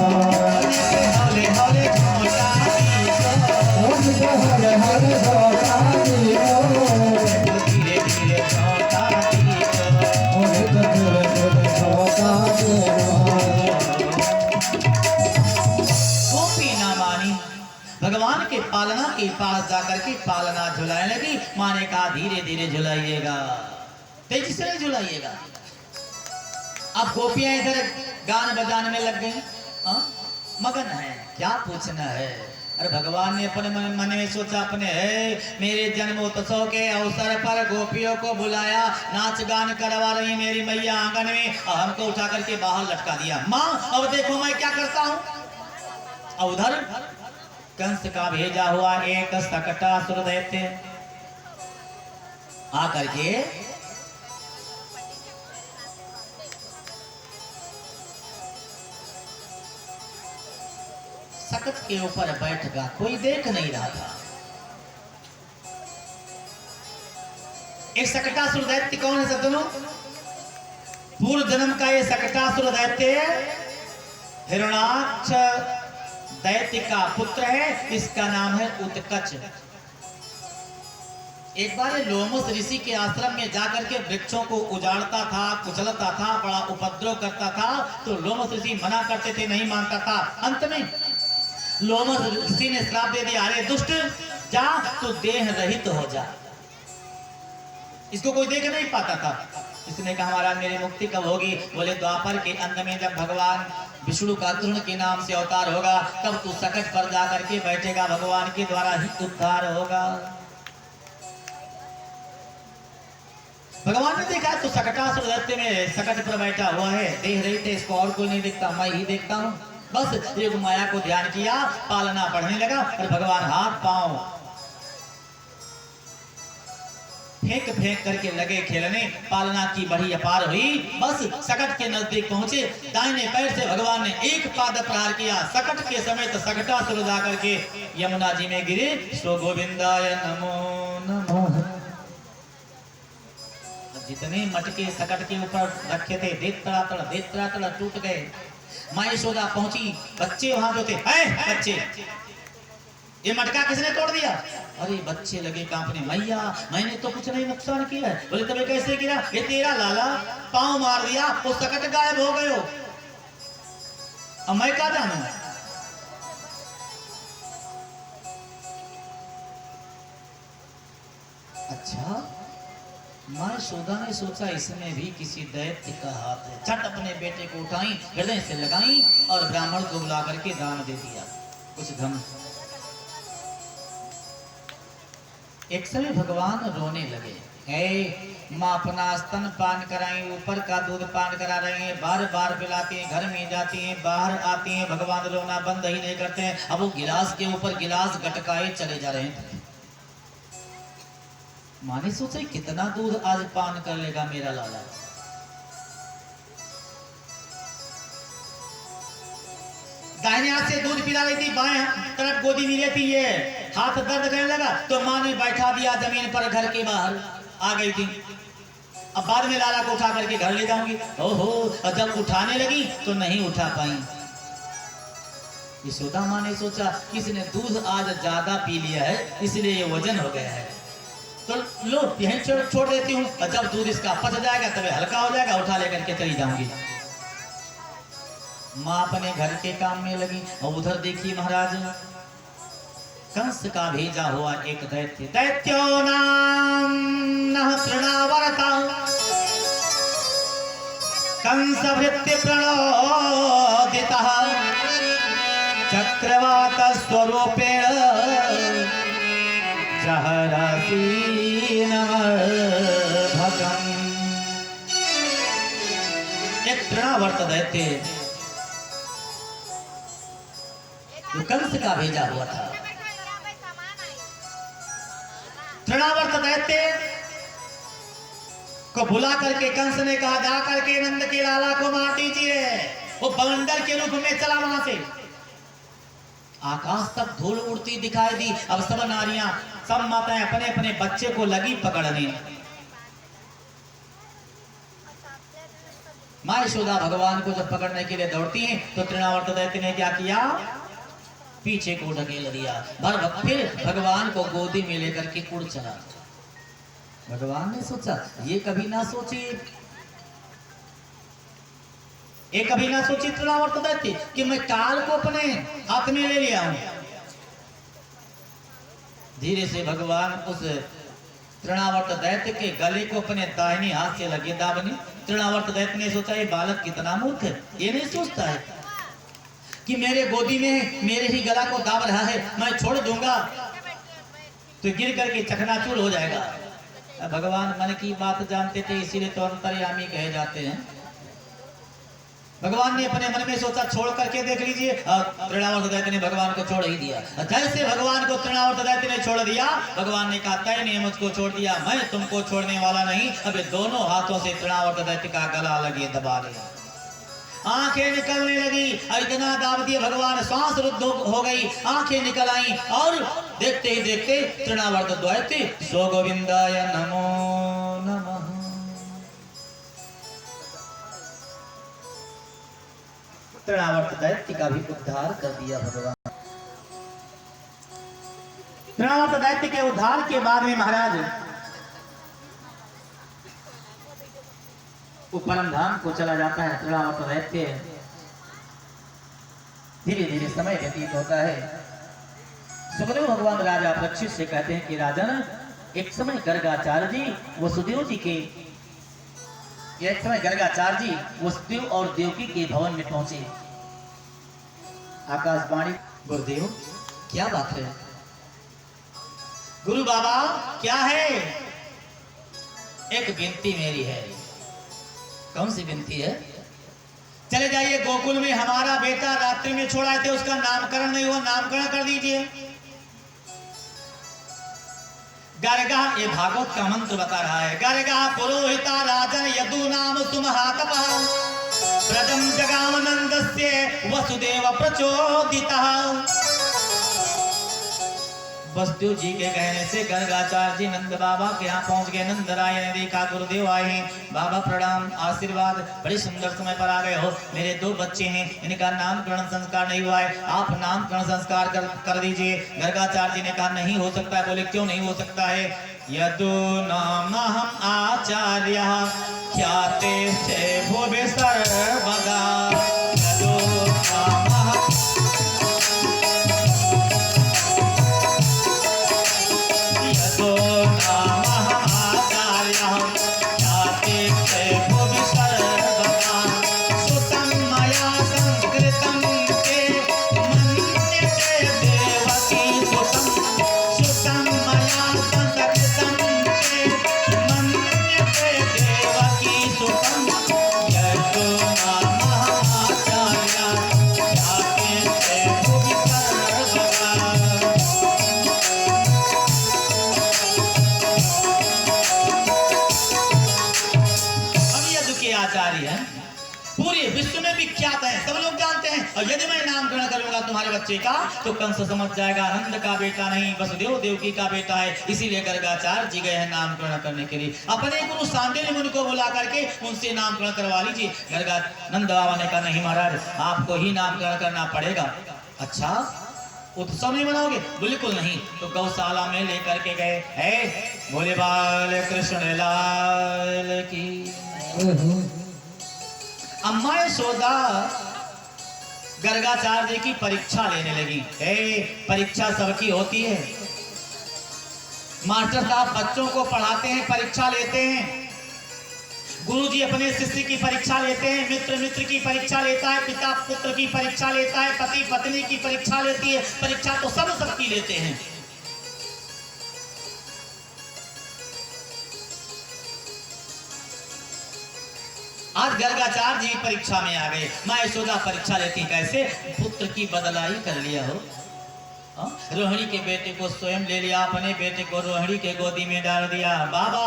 मेरो लाला हौले हौले धोता दीजो धीरे धीरे धोता दीजो गोपी ना मानी भगवान के पालना के पास जाकर के पालना झुलाने लगी। माँ ने कहा धीरे धीरे झुलाइएगा, तेजी से नहीं झुलाइएगा। अब गोपियां इधर गान बजाने में लग गई, मगन है, क्या पूछना है। अरे भगवान ने अपने मन में सोचा, अपने है मेरे जन्मोत्सव के अवसर पर गोपियों को बुलाया, नाच गान करवा रही मेरी मैया आंगन में, और हमको उठा करके बाहर लटका दिया। माँ अब देखो मैं क्या करता हूँ। और उधर कंस का भेजा हुआ एक सकटासुर दैत्य आकर के सकट के ऊपर बैठ गया, कोई देख नहीं रहा था। एक सकटासुर दैत्य कौन है सज्जनों? पूर्व जन्म का ये सकटासुर दैत्य हिरण्याक्ष दैत्य का पुत्र है, इसका नाम है उत्कच। एक बार लोमस ऋषि के आश्रम में जाकर के वृक्षों को उजाड़ता था, कुचलता था, बड़ा उपद्रव करता था। तो लोमस ऋषि मना करते थे, नहीं मानता था। अंत में लोमस ऋषि ने श्राप दे दिया, अरे दुष्ट जा तू देह रहित हो जा। इसको कोई देख नहीं पाता था। इसने कहा महाराज मेरी मुक्ति कब होगी? बोले द्वापर के अंत में जब भगवान विष्णु का तृण के नाम से अवतार होगा, तब तू सकट पर जाकर के बैठेगा, भगवान के द्वारा ही उद्धार होगा। भगवान ने देखा तो सकटासुर दैत्य में सकट पर बैठा हुआ है, देह रहित, इसको और कोई नहीं दिखता, मैं ही देखता हूँ। बस योग माया को ध्यान किया, पालना बढ़ने लगा और भगवान हाथ पांव फेंक फेंक करके लगे खेलने। पालना की बढ़ी अपार हुई। बस सकट के नजदीक पहुंचे, दाहिने पैर से भगवान ने एक पाद प्रहार किया, सकट के समेत सकटासुर जाकर के यमुना जी में गिरे। सो गोविंदाय नमो नमः। जितने मटके सकट के ऊपर रखे थे देत तड़ा टूट गए। माँ यशोदा पहुंची, बच्चे वहां जो थे, बच्चे ये मटका किसने तोड़ दिया? अरे बच्चे लगे कांपने, मैया मैंने तो कुछ नहीं नुकसान किया है। बोले तबे कैसे किया? ये तेरा लाला पांव मार दिया, वो सकट गायब हो गए हो, अब मैं क्या जानू? अच्छा, माँ यशोदा ने सोचा इसमें भी किसी दैत्य का हाथ है। झट अपने बेटे को उठाई, हृदय से लगाई और ब्राह्मण को बुला करके दान दे दिया कुछ धन। एक समय भगवान रोने लगे, हे माँ अपना स्तन पान कराई, ऊपर का दूध पान करा रहे हैं, बार बार पिलाती हैं, घर में जाती हैं, बाहर आती हैं, भगवान रोना बंद ही नहीं करते हैं। अब वो गिलास के ऊपर गिलास गटकाए चले जा रहे हैं। माँ ने सोचा कितना दूध आज पान कर लेगा मेरा लाला। दाहिने हाथ से दूध पिला रही थी, बाएं तरफ गोदी में लेती है, हाथ दर्द करने लगा तो माँ ने बैठा दिया जमीन पर, घर के बाहर आ गई थी। अब बाद में लाला को उठा करके घर ले जाऊंगी। ओहो, जब उठाने लगी तो नहीं उठा पाई। यशोदा माँ ने सोचा किसने दूध आज ज्यादा पी लिया है, इसलिए ये वजन हो गया है, तो लो यहीं छोड़ देती हूँ, और जब दूध इसका पच जाएगा तब हल्का हो जाएगा, उठा लेकर के चली जाऊंगी। माँ अपने घर के काम में लगी। और उधर देखिए महाराज, कंस का भेजा हुआ एक दैत्य, दैत्यो नाम नः तृणावर्ता कंस भृत्य प्रणोदितः चक्रवात स्वरूपेण भगम। एक तृणावर्त दैत्य जो कंस का भेजा हुआ था, तृणावर्त दैत्य को बुला करके कंस ने कहा जा करके नंद के लाला को मार दीजिए। वो बवंडर के रूप में चला वहां से, आकाश तक धूल उड़ती दिखाई दी। अब सब नारियां, सब माताएं अपने अपने बच्चे को लगी पकड़ने। माँ यशोदा भगवान को जब पकड़ने के लिए दौड़ती हैं तो तृणावर्त दैत्य ने क्या किया? पीछे को ढकेल दिया। फिर भगवान को गोदी में लेकर के उड़ चला। भगवान ने सोचा ये कभी ना सोची, एक कभी ना सोची तृणावर्त दैत्य कि मैं काल को अपने हाथ में ले लिया हूं। धीरे से भगवान उस तृणावर्त दैत्य के गले को अपने दाहिने हाथ से लगे दाबने। तृणावर्त दैत्य ने सोचा ये बालक कितना मूर्ख है, ये नहीं सोचता है कि मेरे गोदी में मेरे ही गला को दाब रहा है, मैं छोड़ दूंगा तो गिर करके चकनाचूर हो जाएगा। भगवान मन की बात जानते थे, इसीलिए तो अंतर्यामी कहे जाते हैं। भगवान ने अपने मन में सोचा छोड़ करके देख लीजिए, तृणावर्त दैत्य ने भगवान को छोड़ ही दिया। जैसे भगवान को तृणावर्त दैत्य ने छोड़ दिया, भगवान ने कहा तय ने मुझको छोड़ दिया, मैं तुमको छोड़ने वाला नहीं। अब दोनों हाथों से तृणावर्त दैत्य का गला लगे दबा लिया, आंखें निकलने लगी। इतना दाब दिया भगवान, श्वास रुद्ध हो गई, आंखें निकल आई और देखते ही देखते तृणावर्त दैत्य सो गोविंदाय नमो नमः। तृणावर्त दैत्य का भी उद्धार कर दिया भगवान। तृणावर्त दैत्य के उद्धार के बाद में महाराज वो परम धाम को चला जाता है। तृणावर्त दैत्य धीरे धीरे समय व्यतीत होता है। सुखदेव भगवान राजा परीक्षित से कहते हैं कि राजन, एक समय गर्गाचार्य जी वसुदेव जी के एक समय गर्गाचार्य जी वसुदेव और देवकी के भवन में पहुंचे। आकाशवाणी, गुरुदेव क्या बात है? गुरु बाबा क्या है? एक विनती मेरी है। कौन सी विनती है? चले जाइए गोकुल में, हमारा बेटा रात्रि में छोड़ा थे, उसका नामकरण नहीं हुआ, नामकरण कर दीजिए। गर्गा, ये भागवत का मंत्र बता रहा है, गर्गा पुरोहिता राजन यदु नाम सुमहातपः प्रजम जगामनंदस्य वसुदेव प्रचोदितः वस्तु जी के कहने से गर्गाचार्य जी नंद बाबा के यहाँ पहुंच गए। नंद राय ने देखा गुरुदेव आए हैं, बाबा प्रणाम आशीर्वाद, बड़े सुंदर समय पर आ गए हो। मेरे 2 बच्चे हैं, इनका नामकरण संस्कार नहीं हुआ है, आप नामकरण संस्कार कर दीजिए। गर्गाचार्य जी ने कहा नहीं हो सकता है। बोले क्यों नहीं हो सकता है? यदु नामहम आचार्य ख्याते से भुवि सर्वदा, यदु नामहम पूरे विश्व में विख्यात है, सब लोग जानते हैं। और यदि मैं नामकरण करूंगा तुम्हारे बच्चे का तो कंस समझ जाएगा नंद का बेटा नहीं वसुदेव देवकी का बेटा है। इसीलिए गर्गाचार्य जी गए हैं नामकरण करने के लिए। अपने गुरु सांडिल्य मुनि को बुला करके उनसे नामकरण करवा लीजिए। गर्गा नंद बाबा ने कहा नहीं महाराज, आपको ही नामकरण करना पड़ेगा। अच्छा, उत्सव नहीं मनाओगे? बिल्कुल नहीं। तो गौशाला में लेकर के गए। है बोले बाल कृष्ण लाल की। अम्मा यशोदा गर्गाचार्य जी की परीक्षा लेने लगी। परीक्षा सबकी होती है। मास्टर साहब बच्चों को पढ़ाते हैं, परीक्षा लेते हैं। गुरुजी अपने शिष्य की परीक्षा लेते हैं, मित्र मित्र की परीक्षा लेता है, पिता पुत्र की परीक्षा लेता है, पति पत्नी की परीक्षा लेती है। परीक्षा तो सब सबकी लेते हैं। आज गर्गाचार्य जी परीक्षा में आ गए। माँ यशोदा परीक्षा लेती कैसे? पुत्र की बदलाई कर लिया हो। रोहिणी के बेटे को स्वयं ले लिया, अपने बेटे को रोहिणी के गोदी में डाल दिया। बाबा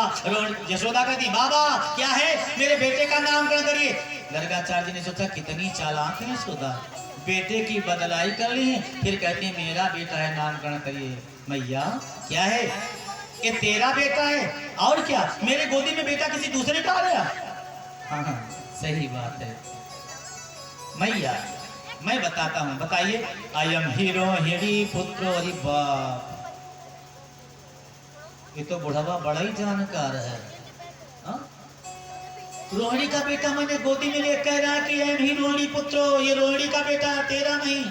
यशोदा कहती बाबा क्या है, मेरे बेटे का नामकरण करिए। गर्गाचार्य जी ने सोचा कितनी चालाक है यशोदा, बेटे की बदलाई कर ली है, फिर कहती है मेरा बेटा है नामकरण करिए। मैया क्या है, ये तेरा बेटा है और क्या, मेरे गोदी में बेटा किसी दूसरे का आ गया? हाँ सही बात है मैया, मैं बताता हूँ, बताइए। अयम हीरो हिड़ी पुत्रो। अरे बाप, ये तो बुढ़वा बड़ा ही जानकार है। रोहिणी का बेटा मैंने गोदी में ले कह रहा है कि अयम ही रोहिणी पुत्रो, ये रोहिणी का बेटा तेरा नहीं।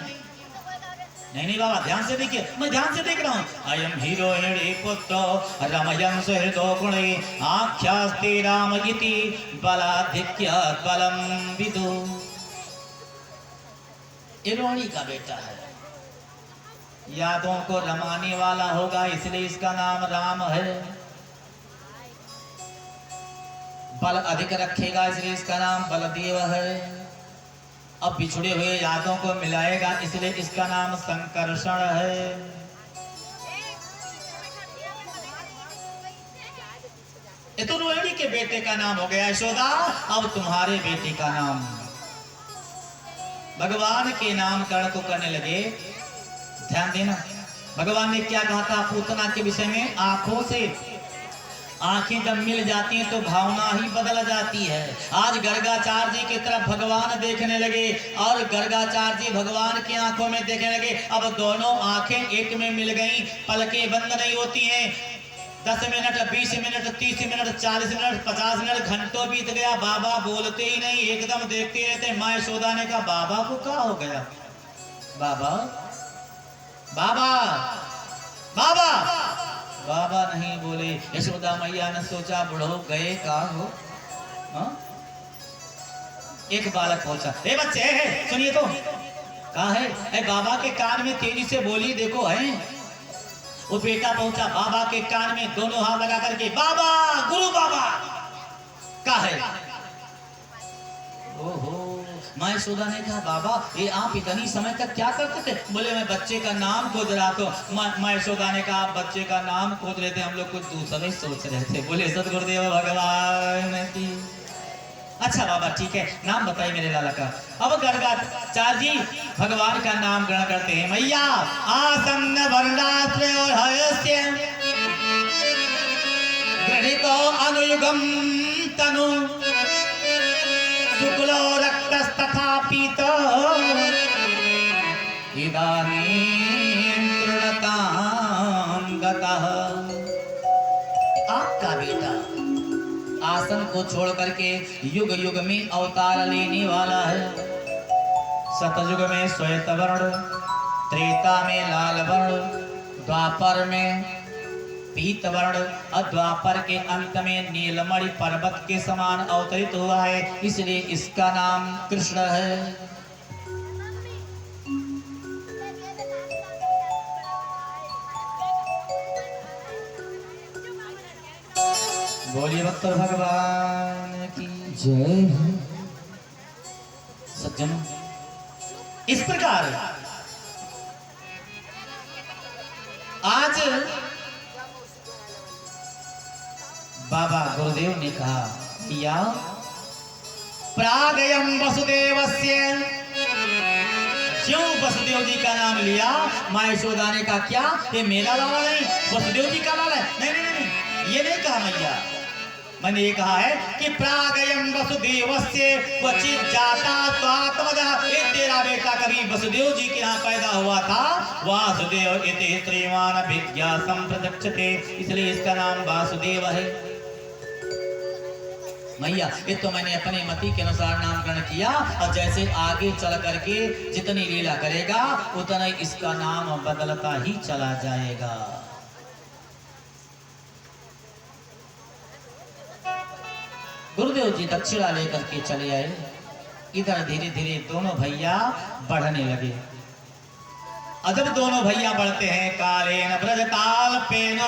नहीं बाबा ध्यान से देखिए, मैं ध्यान से देख रहा हूँ। अयम हीरो हिड़ी पुत्रो रमयं सुहृदो गुणे आख्यास्ते राम इति बलाधिक्य बलम विदु। ये रोहिणी का बेटा है, यादों को रमाने वाला होगा इसलिए इसका नाम राम है। बल अधिक रखेगा इसलिए इसका नाम बलदेव है। अब बिछड़े हुए यादों को मिलाएगा इसलिए इसका नाम संकर्षण है। ये तो रोहिणी के बेटे का नाम हो गया यशोदा। अब तुम्हारे बेटे का नाम, भगवान के नामकरण को करने लगे। ध्यान देना, भगवान ने क्या कहा था पूतना के विषय में? आंखों से, आंखें जब मिल जाती हैं तो भावना ही बदल जाती है। आज गर्गाचार्य जी की तरफ भगवान देखने लगे और गर्गाचार्य जी भगवान की आंखों में देखने लगे। अब दोनों आंखें एक में मिल गईं, पलकें बंद नहीं होती हैं। 10 minute, 20 minute, 30 minute, 40 minute, 50 minute, घंटों बीत गया, बाबा बोलते ही नहीं, एकदम देखते रहते। माँ यशोदा ने कहा बाबा को क्या हो गया? बाबा बाबा बाबा बाबा नहीं बोले। यशोदा मैया ने सोचा बुढ़ो गए का हो। एक बालक पहुंचा, ए बच्चे सुनिए तो, कहा है? ए बाबा के कान में तेजी से बोली, देखो है। वो बेटा पहुंचा बाबा के कान में, दोनों हाथ लगा करके बाबा गुरु बाबा कहा है। ओहो, माँ यशोदा ने कहा बाबा ये आप इतनी समय तक क्या करते थे? बोले मैं बच्चे का नाम खोज रहा था। माँ यशोदा ने कहा बच्चे का नाम खोज रहे थे, हम लोग कुछ दूसरा ही सोच रहे थे। बोले सदगुरुदेव भगवान की। अच्छा बाबा ठीक है, नाम बताइए मेरे लाला का। अब गर्गाचार्य जी भगवान का नाम ग्रहण करते हैं। मैया आसन्न वर्णाश्रय और हयस्य गृहीतो अनुयुगम तनु शुक्लो रक्तस्तथा पीतो इदानीं तृणतां गतः। आपका बेटा आसन को छोड़ करके युग युग में अवतार लेने वाला है। सतयुग में श्वेत वर्ण, त्रेता में लाल वर्ण, द्वापर में पीत वर्ण और द्वापर के अंत में नीलमणि पर्वत के समान अवतरित हुआ है, इसलिए इसका नाम कृष्ण है। बोलिए भक्त भगवान की जय। सज्जनों, इस प्रकार आज बाबा गुरुदेव ने कहा या प्रागयम वसुदेवस्य, क्यों वसुदेव जी का नाम लिया? मां यशोदा ने कहा क्या ये मेरा लाला नहीं, वसुदेव जी का लाला है? नहीं नहीं नहीं, ये नहीं कहा मैया, मैंने ये कहा है कि प्रागयम वसुदेवस्य क्वचित जाता स्वात्मजः, ये तेरा बेटा कभी वसुदेव जी के यहाँ पैदा हुआ था। वासुदेव इति श्रीमान विद्या संप्रदक्षते, इसलिए इसका नाम वासुदेव है। मैया ये तो मैंने अपने मति के अनुसार नामकरण किया, और जैसे आगे चल करके जितनी लीला करेगा उतना ही इसका नाम बदलता ही चला जाएगा। गुरुदेव जी दक्षिणा लेकर के चले आए। इधर धीरे धीरे दोनों भैया बढ़ने लगे। और जब दोनों भैया बढ़ते हैं, कालेन ब्रजताल पेन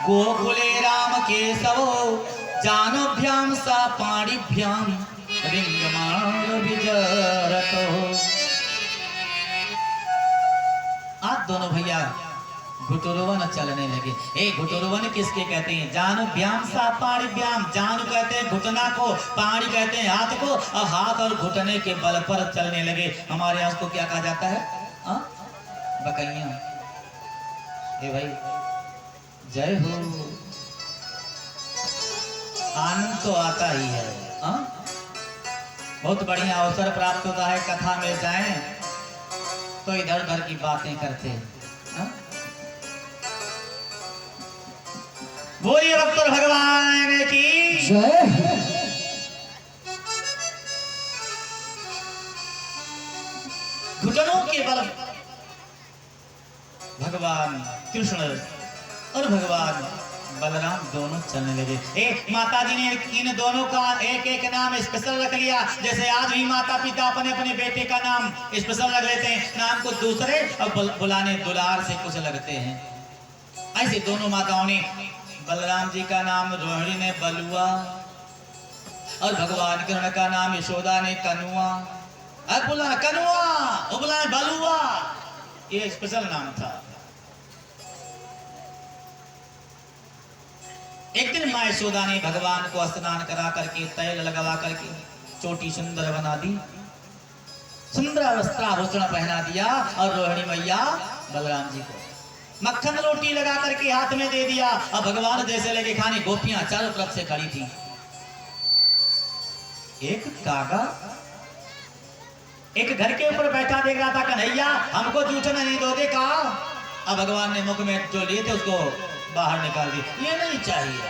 गोकुले राम केशवो जानभ्याम सा पाणिभ्याम रिंगमाण विजरतो। आज दोनों भैया घुटुरवन चलने लगे। ए घुटुरवन किसके कहते हैं? जानभ्याम सा पाणिभ्याम, जान कहते हैं घुटना को, पाणी कहते हैं हाथ को, और हाथ और घुटने के बल पर चलने लगे। हमारे यहाँ उसको क्या कहा जाता है? बकैया। ए भाई जय हो, आनंद तो आता ही है। बहुत बढ़िया अवसर प्राप्त होता है, कथा में जाएं तो इधर उधर की बातें करते हैं। बोलिए भक्त भगवान की जय। घुटनों के बल भगवान कृष्ण और भगवान बलराम दोनों चलने लगे। माता जी ने इन दोनों का एक एक नाम स्पेशल रख लिया। जैसे आज भी माता पिता अपने अपने बेटे का नाम स्पेशल रख लेते हैं, नाम को दूसरे और बुलाने दुलार से कुछ लगते हैं। ऐसे दोनों माताओं ने, बलराम जी का नाम रोहिणी ने बलुआ, और भगवान कृष्ण का नाम यशोदा ने कनुआ। अब बुला कनुआ, वो बुला बलुआ, ये स्पेशल नाम था। एक दिन माँ यशोदा ने भगवान को स्नान करा करके, तैल लगवा करके चोटी सुंदर बना दी, सुंदर वस्त्राभूषण पहना दिया, और रोहिणी मैया बलराम जी को मक्खन रोटी लगा करके हाथ में दे दिया। और भगवान जैसे लगे खाने, गोपियां चारों तरफ से खड़ी थी। एक कागा एक घर के ऊपर बैठा देख रहा था, कन्हैया हमको जूठना नहीं दोगे का? अब भगवान ने मुख में जो लिए थे उसको बाहर निकाल दिया, ये नहीं चाहिए।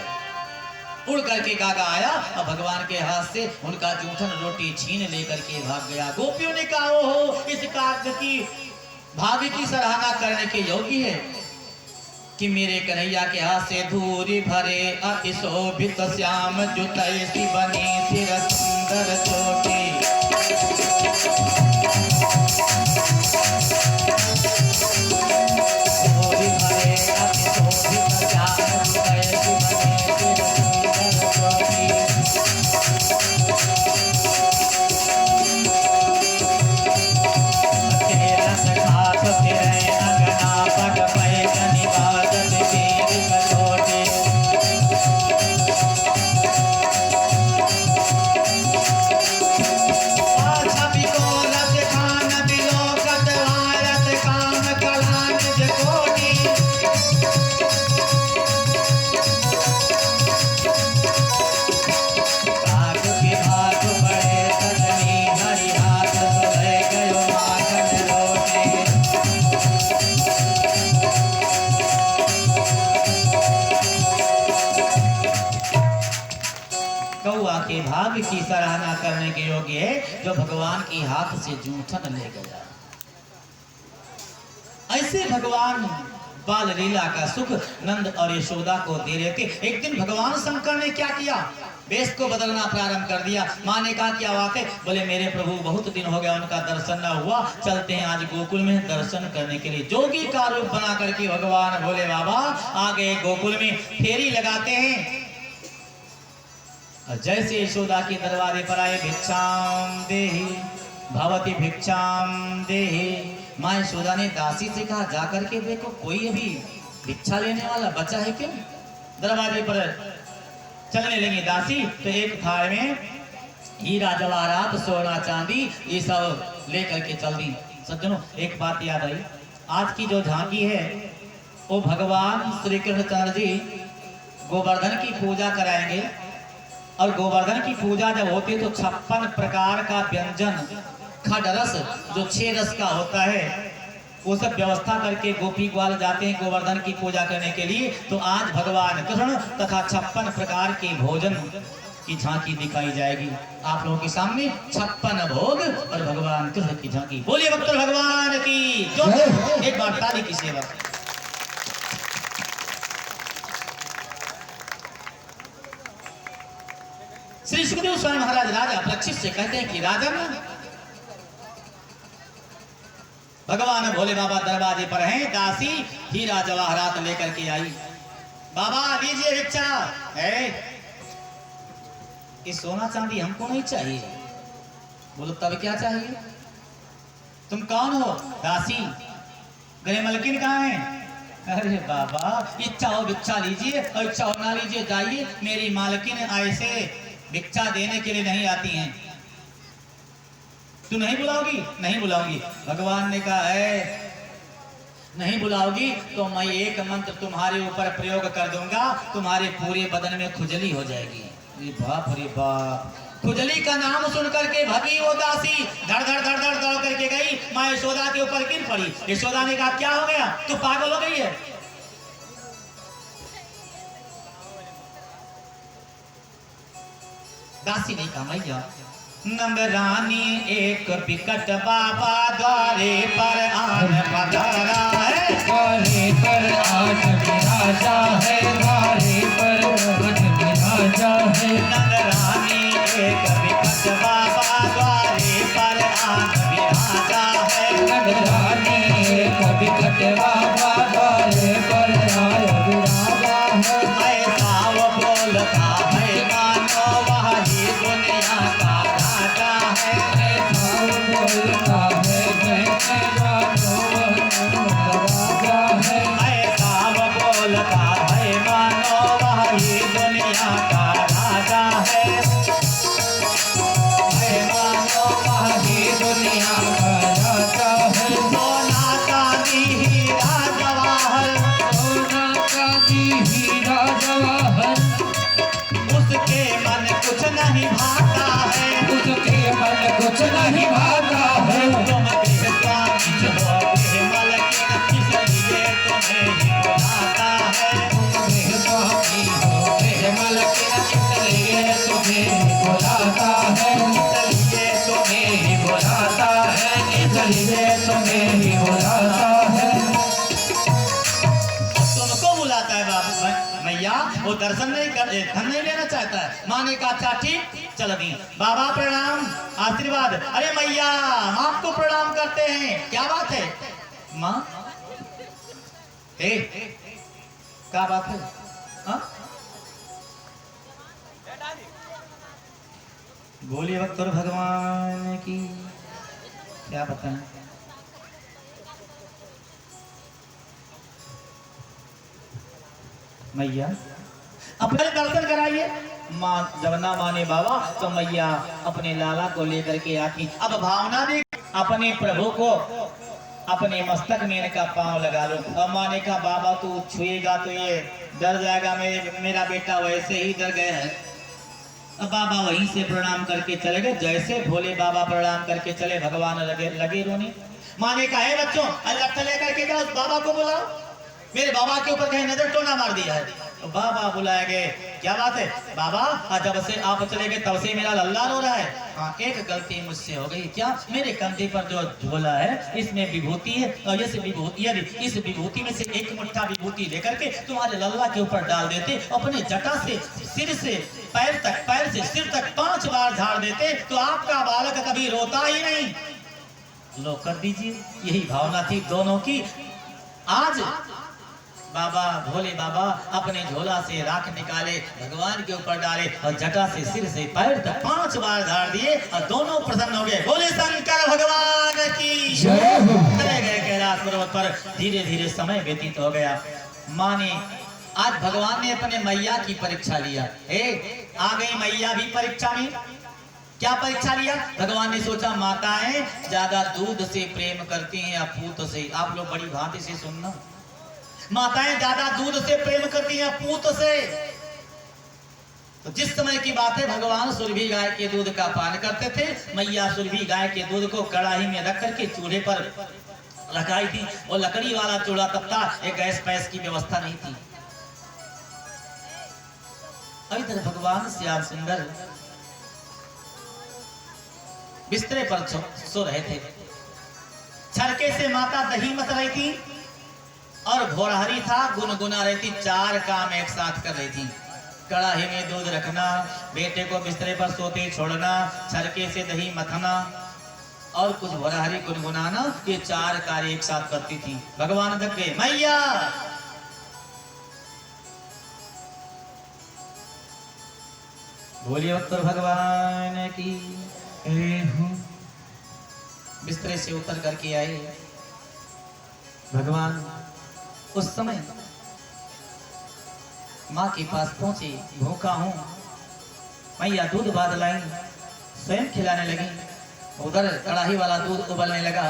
उड़ करके कागा आया और भगवान के हाथ से उनका जूठन रोटी छीन लेकर के भाग गया। गोपियों ने कहा ओहो, इस काग की भाग्य की सराहना करने के योग्य है कि मेरे कन्हैया के हाथ से धूरी भरे अति शोभित श्याम जुतैसी बनी सिर सुंदर चोटी। सराहना करने के योग्य है जो भगवान के हाथ से जूठन ले गया। ऐसे भगवान बाल लीला का सुख नंद और यशोदा को दे रहे थे। एक दिन भगवान शंकर ने क्या किया, वेश को बदलना प्रारंभ कर दिया। माँ ने कहा क्या बात है? बोले मेरे प्रभु बहुत दिन हो गया उनका दर्शन न हुआ, चलते हैं आज गोकुल में दर्शन करने के लिए। जोगी का रूप बना करके भगवान भोले बाबा आ गए गोकुल में, फेरी लगाते हैं। और जैसे यशोदा के दरवाजे पर आए, भिक्षाम देहि भवती भिक्षाम देहि, माँ यशोदा ने दासी से कहा जाकर के देखो कोई अभी भिक्षा लेने वाला बचा है क्या। दरवाजे पर चलने लगी दासी, तो एक थाल में हीरा जवाहरात सोना चांदी ये सब लेकर के चल दी। सज्जनों एक बात याद आई, आज की जो झांकी है वो भगवान श्री कृष्णचंद्र जी गोवर्धन की पूजा कराएंगे। और गोवर्धन की पूजा जब होती है तो 56 प्रकार का व्यंजन खड रस जो 6 रस का होता है वो सब व्यवस्था करके गोपी ग्वाल जाते हैं गोवर्धन की पूजा करने के लिए। तो आज भगवान कृष्ण तथा 56 प्रकार के भोजन की झांकी दिखाई जाएगी आप लोगों के सामने। 56 भोग और भगवान कृष्ण की झांकी। बोलिए भक्त भगवान की जो। एक बार ताली की सेवा। श्री सुखदेव स्वामी महाराज राजा परीक्षित से कहते हैं कि राजन भगवान भोले बाबा दरवाजे पर हैं, दासी हीरा जवाहरात लेकर के आई। बाबा लीजिए भिक्षा है। ये सोना चांदी हमको नहीं चाहिए। बोलो तब क्या चाहिए? तुम कौन हो? दासी। गृह मलकिन कहाँ है? अरे बाबा इच्छा हो भिक्षा लीजिए और इच्छा हो ना लीजिए जाइए, मेरी मालकिन ऐसे भिक्षा देने के लिए नहीं आती हैं। तू नहीं बुलाओगी? नहीं बुलाऊंगी। भगवान ने कहा है नहीं बुलाओगी तो मैं एक मंत्र तुम्हारे ऊपर प्रयोग कर दूंगा, तुम्हारे पूरे बदन में खुजली हो जाएगी। अरे बाप रे बाप। खुजली का नाम सुन करके भगी वो दासी धड़ धड़ धड़ धड़ दौड़ करके गई, माँ यशोदा के ऊपर गिर पड़ी। यशोदा ने कहा क्या हो गया, तू पागल हो गई है? दासी नहीं कहा मैया नंदरानी एक विकट बाबा द्वारे पर आन पधारा है, द्वारे पर आज विराजा है, द्वारे पर आज विराजा है। नंदरानी एक विकट बाबा द्वारे पर आन विराजा है, नंदरानी एक विकट बाबा द्वारे पर आज विराजा है। ऐसा वो बोलता है मानो वही दुनिया का राजा है, ऐसा बोलता है जैसे मानो वह राजा है। ऐसा वो बोलता है मानो वही दुनिया का राजा है, मानो वही दुनिया का राजा है। सोना चांदी हीरा जवाहर, सोना चांदी हीरा जवाहर, उसके मन कुछ नहीं भाता है, उसके मन कुछ नहीं भाता है। तुम गृह स्वामी जो हो गृह मलकिन इसलिए तुम्हें ही बुलाता है, गृह स्वामी हो गृह मलकिन इसलिए तुम्हें बुलाता है, इसलिए तुम्हें ही बुलाता है, इसलिए तुम्हें ही बुलाता है। तुमको बुलाता है बाबू मैया, वो दर्शन नहीं कर धन नहीं लेना चाहता है। माँ ने कहा अच्छा ठीक चल दी। बाबा प्रणाम आशीर्वाद। अरे मैया आपको प्रणाम करते हैं, क्या बात है? माँ क्या बात है? हाँ बोलिए भक्त भगवान की। क्या बताएं? मैया अपने दर्शन कराइए। माँ जब ना माने बाबा तो मैया अपने लाला को लेकर के आती। अब भावना दे अपने प्रभु को अपने मस्तक में इनका पांव लगा लो। अब माँ ने कहा बाबा तू छुएगा तो ये डर जाएगा, मेरा बेटा वैसे ही डर गया है। अब बाबा वहीं से प्रणाम करके चले गए। जैसे भोले बाबा प्रणाम करके चले भगवान लगे रोने। माँ ने कहा है बच्चों अल्लाह लेकर के जाओ, बाबा को बुलाओ, मेरे बाबा के ऊपर कहीं नजर टोना मार दिया है। तो बाबा बुलाए गए। क्या बात है बाबा, जब से आप चले गए तब से मेरा लल्ला रो रहा है। हाँ, एक गलती मुझसे हो गई। क्या? मेरे कंधे पर जो झोला है इसमें विभूति है, और इस विभूति में से एक मुट्ठा विभूति लेकर के तुम्हारे लल्ला के ऊपर डाल देते, अपने जटा से सिर से पैर तक, पैर से सिर तक 5 बार झाड़ देते तो आपका बालक कभी रोता ही नहीं। लो कर दीजिए। यही भावना थी दोनों की। आज बाबा, भोले बाबा अपने झोला से राख निकाले, भगवान के ऊपर डाले और जटा से सिर से पैर तक 5 बार झाड़ दिए और दोनों प्रसन्न हो गए। बोले शंकर भगवान की जय हो। चले गए कैलाश पर्वत पर। धीरे धीरे समय व्यतीत हो गया। माँ ने, आज भगवान ने अपने मैया की परीक्षा लिया। आ गई मैया भी परीक्षा में। क्या परीक्षा लिया? भगवान ने सोचा माताएं ज्यादा दूध से प्रेम करती हैं या पूत से। आप लोग बड़ी भांति से सुनना, माताएं ज्यादा दूध से प्रेम करती हैं पूत से। तो जिस समय की बात है, भगवान सुरभि गाय के दूध का पान करते थे। मैया सुरभि गाय के दूध को कड़ाही में रख करके चूल्हे पर रखाई थी। और लकड़ी वाला चूल्हा तब था, एक गैस पैस की व्यवस्था नहीं थी। इधर भगवान श्याम सुंदर बिस्तरे पर सो रहे थे। छरके से माता दही मत रही थी और भोरहरी था गुनगुना रही थी। 4 काम एक साथ कर रही थी। कड़ाही में दूध रखना, बेटे को बिस्तरे पर सोते छोड़ना, छरके से दही मथना और कुछ भोरहरी गुनगुनाना, ये 4 कार्य एक साथ करती थी। भगवान तक गए, मैया बोलिए उत्तर भगवान की। बिस्तरे से उतर करके आए भगवान। उस समय माँ के पास पहुंचे, भूखा हूं। मैया दूध बाद लाई, स्वयं खिलाने लगी। उधर कड़ाही वाला दूध उबलने लगा।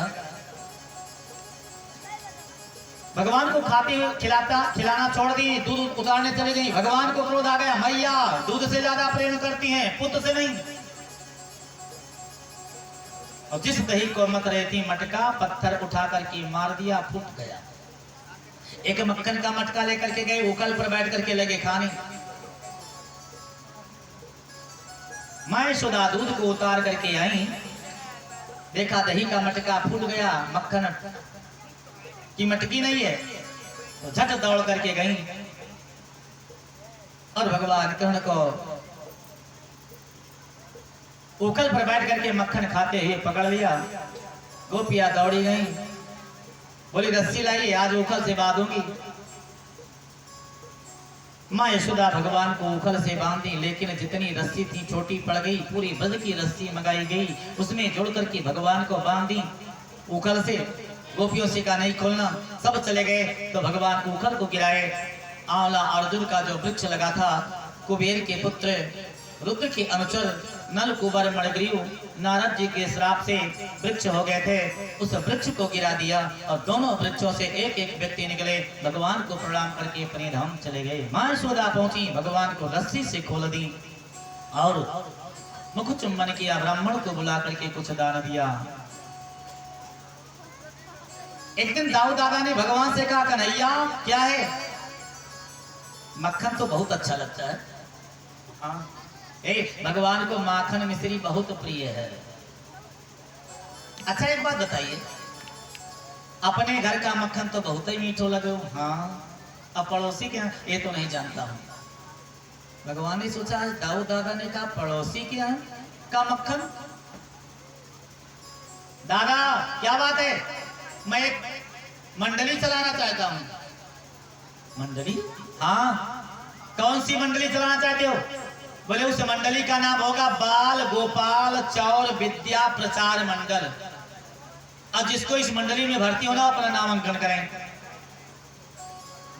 भगवान को खाते हुए खिलाना छोड़ दी, दूध उतारने चली गई। भगवान को क्रोध आ गया, मैया दूध से ज्यादा प्रेम करती हैं, पुत्र से नहीं। और जिस दही को मत रही थी, मटका पत्थर उठा करके मार दिया, फूट गया। एक मक्खन का मटका लेकर के गए, उकल पर बैठ करके लगे खाने। मैं यशोदा दूध को उतार करके आई, देखा दही का मटका फूट गया, मक्खन की मटकी नहीं है। तो झट दौड़ करके गई और भगवान कृष्ण को उकल पर बैठ करके मक्खन खाते हुए पकड़ लिया। गोपियां दौड़ी गई, बोली रस्सी लाइए, आज उखल से बांधूंगी। माँ यशोदा भगवान को उखल से बांधी, लेकिन जितनी रस्सी थी छोटी पड़ गई। पूरी ब्रज की रस्सी मंगाई गई, उसमें जोड़ करके भगवान को बांधी उखल से। गोपियों से कहा नहीं खोलना, सब चले गए। तो भगवान उखल को गिराए। आंवला अर्जुन का जो वृक्ष लगा था, कुबेर के पुत्र रुद्र के अनुचर नल कुबर मणिग्रीव नारद जी के श्राप से वृक्ष हो गए थे, उस वृक्ष को गिरा दिया और दोनों वृक्षों से एक एक व्यक्ति निकले। भगवान को प्रणाम करके अपने धाम चले गए। मां यशोदा पहुंची, भगवान को रस्सी से खोल दी और मुख चुम्बन किया। ब्राह्मण को बुला करके कुछ दान दिया। एक दिन दाऊद दादा ने भगवान से कहा, कन्हैया क्या है? मक्खन तो बहुत अच्छा लगता है। हाँ, भगवान को माखन मिश्री बहुत प्रिय है। अच्छा एक बात बताइए, अपने घर का मक्खन तो बहुत ही मीठो लगे। हाँ, अब पड़ोसी के यहाँ ये तो नहीं जानता हूँ। भगवान ने सोचा, आज दाऊद दादा ने कहा पड़ोसी के यहाँ का मक्खन। दादा क्या बात है? मैं एक मंडली चलाना चाहता हूँ। मंडली? हाँ, कौन सी मंडली चलाना चाहते हो? बोले उस मंडली का नाम होगा बाल गोपाल चौर विद्या प्रचार मंडल। अब जिसको इस मंडली में भर्ती होना, अपना नामांकन करें।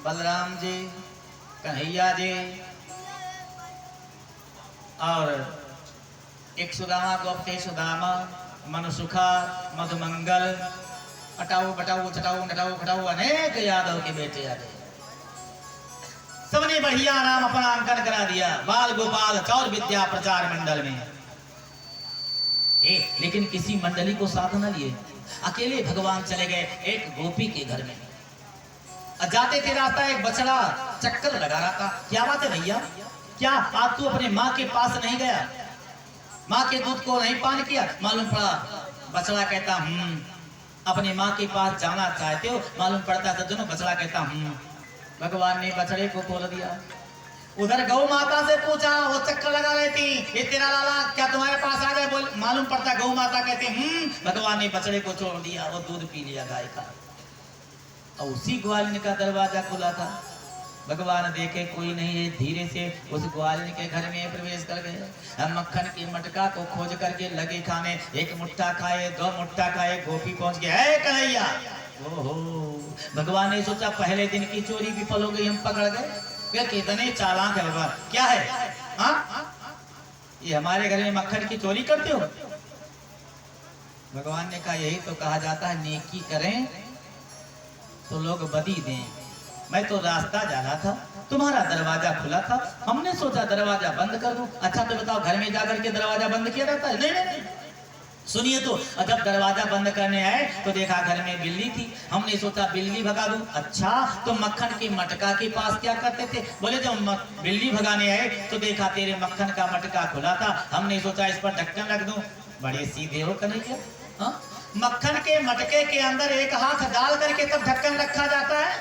बलराम जी, कन्हैया जी और एक सुदामा गोपते सुदामा, मनुसुखा, मधुमंगल, अटाऊ बटाऊ चटाऊ नटाऊ खटाऊ, अनेक यादव के बेटे आ गए। सबने बढ़िया नाम अपना अंकन करा दिया, बाल गोपाल चौर विद्या प्रचार मंडल में। लेकिन किसी मंडली को साथ न लिए, अकेले भगवान चले गए एक गोपी के घर में। जाते थे रास्ता, एक बछड़ा चक्कर लगा रहा था। क्या बात है भैया, क्या आज तू अपने माँ के पास नहीं गया, माँ के दूध को नहीं पान किया? मालूम पड़ा बछड़ा कहता अपनी माँ के पास जाना चाहते हो? मालूम पड़ता सज्जनों बछड़ा कहता भगवान ने बछड़े को खोल दिया। उधर गौ माता से पूछा, वो चक्कर लगा रही थी, ये तेरा लाला क्या तुम्हारे पास आ गए? बोल मालूम पड़ता गौ माता कहते भगवान ने बछड़े को छोड़ दिया, वो दूध पी लिया गाय का। और उसी ग्वालिन का दरवाजा खुला था। भगवान देखे कोई नहीं है, धीरे से उस ग्वालिन के घर में प्रवेश कर गए। हम मक्खन की मटका को खोज करके लगे खाने। एक मुट्ठा खाए, 2 मुट्ठा खाए, गोपी पहुंच गए, कन्हैया। ओहो, भगवान ने सोचा पहले दिन की चोरी विफल हो गई, हम पकड़ गए। कितने चालाक है भगवान, क्या है ये हमारे घर में मक्खन की चोरी करते हो? भगवान ने कहा यही तो कहा जाता है नेकी करें तो लोग बदी दें। मैं तो रास्ता जा रहा था, तुम्हारा दरवाजा खुला था, हमने सोचा दरवाजा बंद कर दूं। अच्छा तो बताओ घर में जाकर के दरवाजा बंद किया रहता है? नहीं नहीं नहीं, सुनिए तो, जब दरवाजा बंद करने आए तो देखा घर में बिल्ली थी। हमने सोचा बिल्ली भगा दूं। अच्छा तो मक्खन के मटका के पास क्या करते थे? बोले जब बिल्ली भगाने आए तो देखा तेरे मक्खन का मटका खुला था, हमने सोचा इस पर ढक्कन रख दूं। बड़े सीधे हो कन्हैया, मक्खन के मटके के अंदर एक हाथ डाल करके तब ढक्कन रखा जाता है।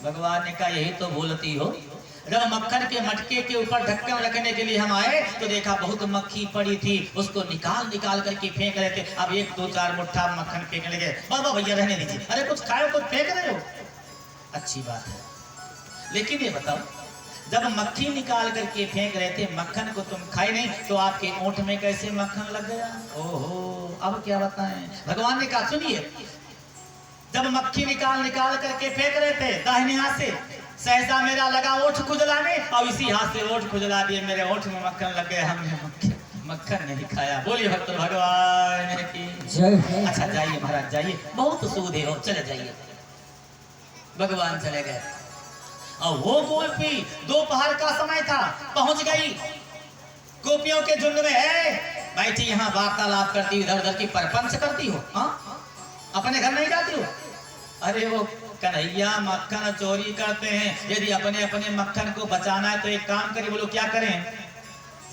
भगवान ने कहा यही तो भूलती हो। जब मक्खन के मटके के ऊपर ढक्कन रखने के लिए हम आए तो देखा बहुत मक्खी पड़ी थी, उसको निकाल करके फेंक रहे थे। अब 1 2 4 मुट्ठा मक्खन फेंकने लगे। बाबा भैया रहने दीजिए, अरे कुछ खाओ, कुछ फेंक रहे हो, अच्छी बात है, लेकिन ये बताओ जब मक्खी निकाल करके फेंक रहे थे, मक्खन को तुम खाए नहीं तो आपके ओंठ में कैसे मक्खन लग गया? ओहो, अब क्या बताएं। भगवान ने कहा सुनिए, जब मक्खी निकाल करके फेंक रहे थे दाहिने हाथ से, सहसा मेरा लगा ओठ खुजलाने और इसी हाथ से ओठ खुजला दिए, मेरे ओठ में मक्खन लग गया, हमने मक्खन नहीं खाया। बोलिए भक्त भगवान की जय। अच्छा जाइए महाराज जाइए, बहुत सूधे हो, चले जाइए। भगवान चले गए और वो गोपी दोपहर का समय था, पहुंच गई गोपियों के झुंड में। है बैठी यहाँ वार्तालाप करती, इधर उधर की परपंच करती हो, अपने घर नहीं जाती हो? अरे वो कन्हैया मक्खन चोरी करते हैं, यदि अपने अपने मक्खन को बचाना है तो एक काम करिए। बोलो क्या करें?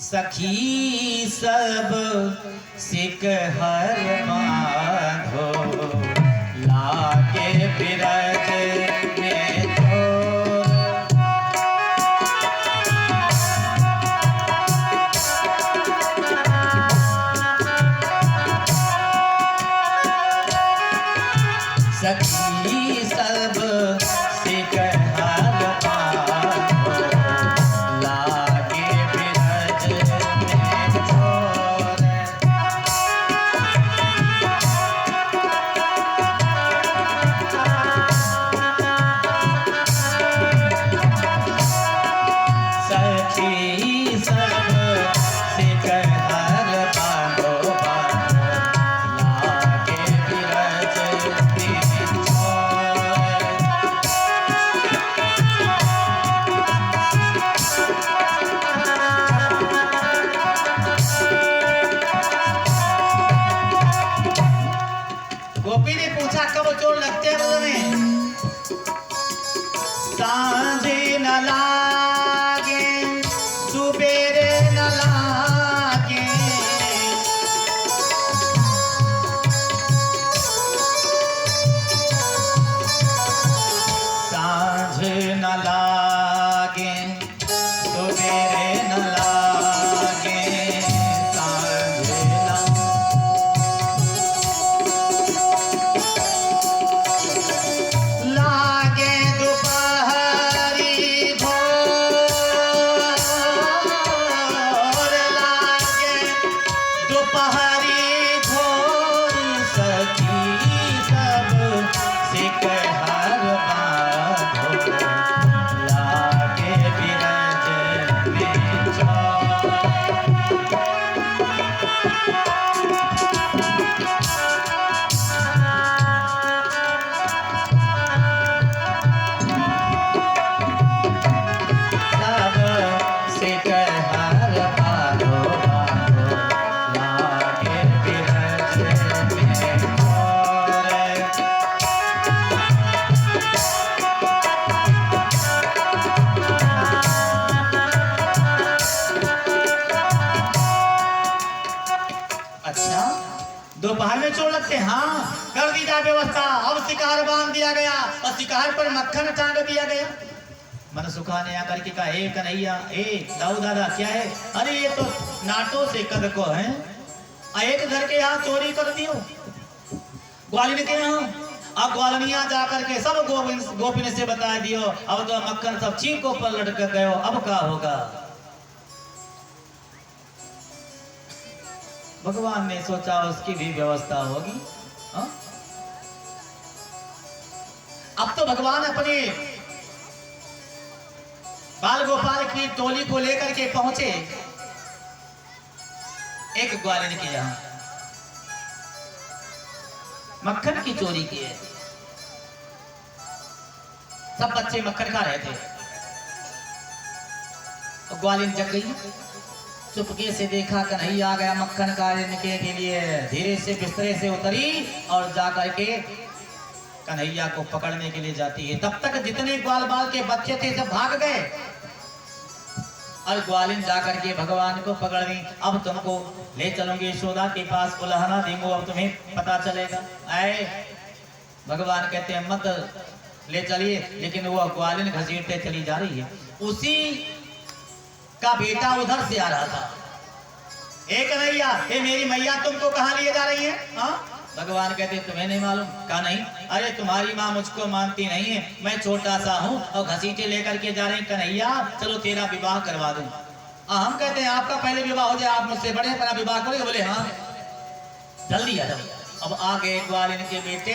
सखी सब सिक हर माधो लागे बिरज में सखी सब सिक हर माधो लागे बिरज में छोर। सखी सब सिक हर माधो लागे बिरज में छोर। गोपी ने पूछा कब चोट लगते हैं तुम्हें? सांझे न लागे सुबेरे न लागे, सांझ न लागे सुबेरे न लागे, सांझ न लागे दोपहरी भोर, लागे दोपहरी भोर। सखी सब सिक हर माधो लागे बिरज में छोर। सब सिक हर माधो लागे अच्छा, दोपहर में चोर लगते हैं? हाँ, कर दी जाए व्यवस्था। अब शिकार बांध दिया गया और शिकार पर मक्खन टांग दिया गया। मन सुखा ने आकर के कहा, ए कन्हैया, ए दाऊ दादा, क्या है? अरे ये तो नाटो से कद को है, एक घर के यहाँ चोरी कर दियो, ग्वालिन के यहाँ। अब ग्वालनिया जाकर के सब गोपिन से बता दियो, अब तो मक्खन सब चीखों पर लटक गयो, अब क्या होगा? भगवान ने सोचा उसकी भी व्यवस्था होगी। हा? अब तो भगवान अपने बाल गोपाल की टोली को लेकर के पहुंचे एक ग्वालिन के यहां, मक्खन की चोरी की है। सब बच्चे मक्खन खा रहे थे, तो ग्वालिन जग गई। चुपके से देखा, कन्हैया आ गया मक्खन काटने के लिए। धीरे से बिस्तरे से उतरी और जाकर के कन्हैया को पकड़ने के लिए जाती है। तब तक जितने ग्वाल बाल के बच्चे थे सब भाग गए और ग्वालिन जाकर के भगवान को पकड़ ली। अब तुमको ले चलूंगी यशोदा के पास, उल्हाना देंगे, अब तुम्हें पता चलेगा। आए भगवान कहते हैं मत ले चलिए, लेकिन वो ग्वालिन घसीटते चली जा रही है। उसी का बेटा उधर से आ रहा था। ए कन्हैया, ए मेरी मैया तुमको कहाँ लिए जा रही है? हाँ? भगवान कहते तुम्हें नहीं मालूम? कहा नहीं। अरे तुम्हारी माँ मुझको मानती नहीं है, मैं छोटा सा हूँ और घसीटे लेकर के जा रही। कन्हैया चलो तेरा विवाह करवा दूं। हम कहते हैं आपका पहले विवाह हो जाए, आप मुझसे बड़े हैं, मेरा विवाह करोगे? बोले हाँ, जल्दी आ जाओ। अब आ गए ग्वालिन के बेटे,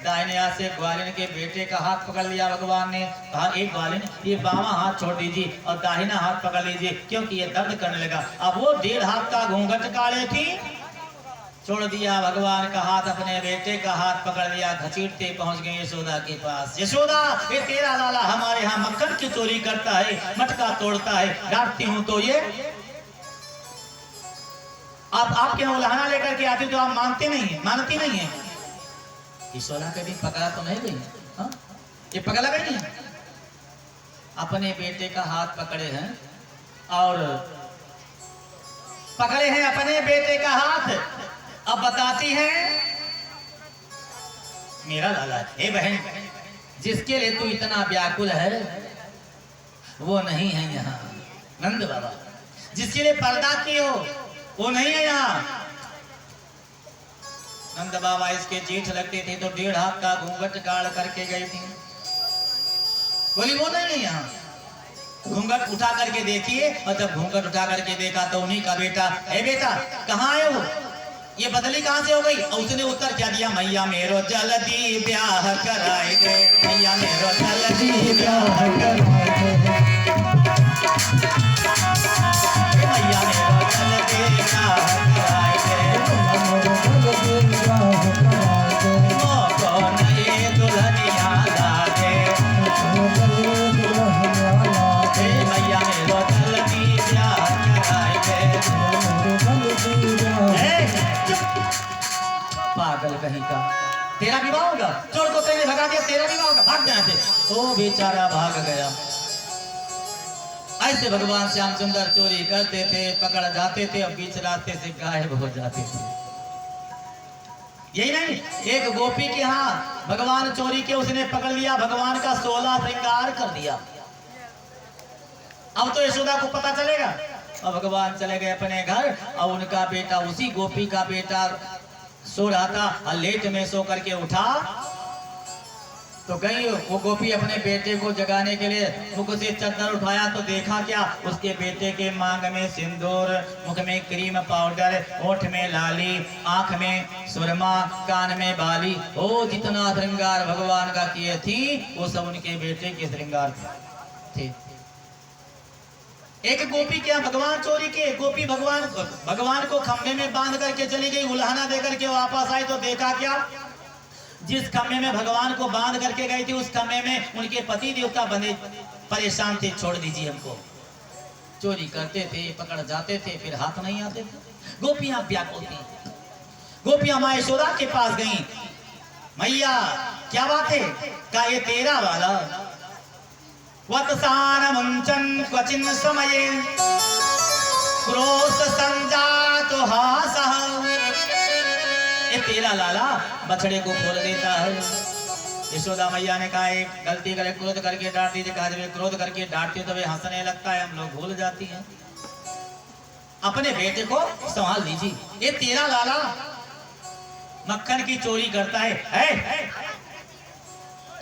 दाहिने हाथ से ग्वालिन के बेटे का हाथ पकड़ लिया भगवान ने। कहा एक ग्वालिन, ये बामा हाथ छोड़ दीजिए और दाहिना हाथ पकड़ लीजिए, क्योंकि ये दर्द करने लगा। अब वो 1.5 हाथ का घूंघट काढ़े थी, छोड़ दिया भगवान का हाथ, अपने बेटे का हाथ पकड़ लिया, घसीटते पहुंच गए यशोदा के पास। यशोदा, ये तेरा लाला हमारे यहाँ मक्खन की चोरी करता है, मटका तोड़ता है, डांटती हूँ तो ये आप आपके यहाँ उल्हाना लेकर के आते तो आप मानती नहीं है। यशोदा कभी पकड़ा तो नहीं गई? हाँ? ये पकड़ा गई है? अपने बेटे का हाथ पकड़े हैं और पकड़े हैं अपने बेटे का हाथ। अब बताती है मेरा लाला, हे बहन, जिसके लिए तू इतना व्याकुल है वो नहीं है यहाँ। नंद बाबा, जिसके लिए पर्दा की हो वो नहीं है यहाँ। नंद बाबा इसके जेठ लगते थे तो 1.5 हाथ का घूंघट गाड़ करके गई थी। बोली वो नहीं है यहाँ। घूंघट उठा करके देखिए, और जब घूंघट उठा करके देखा तो उन्हीं का बेटा। हे बेटा, कहाँ आए हो? ये बदली कहाँ से हो गई? और उसने उत्तर क्या दिया? मैया मेरो जल्दी ब्याह कराए दे, मैया मेरो जल्दी ब्याह कराए दे, मैया मेरो जल्दी ब्याह कराए दे, कौन ये दुल्हनिया ला दे, मैया मेरो जल्दी ब्याह कराए दे। पागल कहीं का, तेरा विवाह होगा? चोर को तेने भगा दिया, तेरा विवाह होगा? भाग जाए थे। ओ बेचारा भाग गया। ऐसे भगवान श्याम सुंदर चोरी करते थे, पकड़ जाते थे और बीच रास्ते से गायब हो जाते थे। यही नहीं, एक गोपी के यहाँ भगवान चोरी के उसने पकड़ लिया, भगवान का 16 श्रृंगार कर दिया। अब तो यशोदा को पता चलेगा और भगवान चले गए अपने घर। और उनका बेटा, उसी गोपी का बेटा सो रहा था और लेट में सो करके उठा तो गई वो गोपी अपने बेटे को जगाने के लिए, मुख से चद्दर उठाया तो देखा क्या? उसके बेटे के मांग में सिंदूर, मुख में क्रीम पाउडर, होठ में लाली, आंख में सुरमा, कान में बाली। ओ जितना श्रृंगार भगवान का किए थी वो सब उनके बेटे के श्रृंगार थे। एक गोपी क्या भगवान चोरी के, गोपी भगवान को खंभे में बांध करके चली गई, उल्हाना देकर के वापस आई तो देखा क्या? जिस खंभे में भगवान को बांध करके गई थी उस खंभे में उनके पति देवता बने परेशान थे, छोड़ दीजिए हमको। चोरी करते थे, पकड़ जाते थे, फिर हाथ नहीं आते थे। गोपियां व्याकुल थी। गोपियां माँ यशोदा के पास गईं, मैया क्या बात है? का ये तेरा वाला? वत्सान मुंचन क्वचिन समये क्रोध संजातो हासः ये तेरा लाला बछड़े को खोल देता है। यशोदा मैया ने कहा एक गलती करे क्रोध करके डांट दीजिए। कहा जब क्रोध करके डांटती हो तो वे हंसने लगता है, हम लोग भूल जाती हैं। अपने बेटे को संभाल लीजिए। ये तेरा लाला मक्खन की चोरी करता है।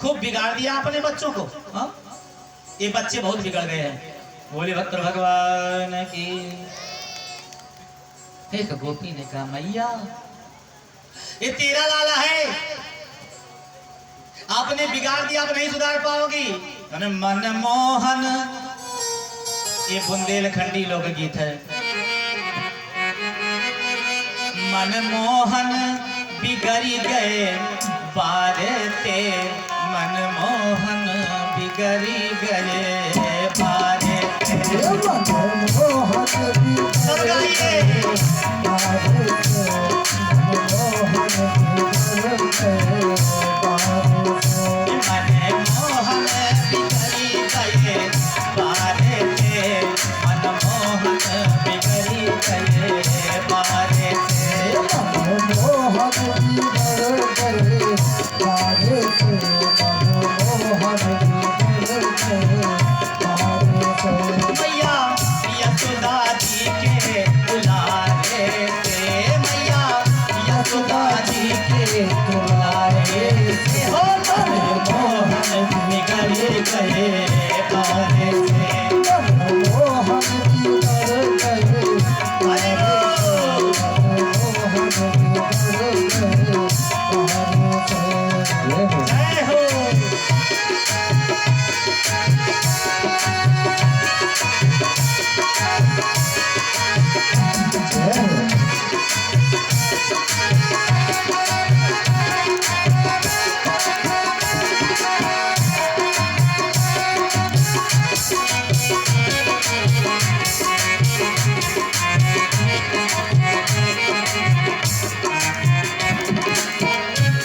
खूब बिगाड़ दिया अपने बच्चों को। हा? ये बच्चे बहुत बिगड़ गए हैं। बोले भक्त भगवान की। एक गोपी ने कहा मैया ये तेरा लाला है, आपने बिगाड़ दिया, आप नहीं सुधार पाओगी। मनमोहन, ये बुंदेलखंडी लोकगीत है। मनमोहन बिगड़ी गए बारते, मनमोहन बिगड़ी गए बारते। सब गाइए। मनमोहन बिगड़ी गए बारते, मनमोहन बिगड़ी गए बारते। मैया यशोदा जी के दुलारे थे, मैया यशोदा जी के दुलारे थे। हो मनमोहन बिगड़ गए बारे से। जय हो।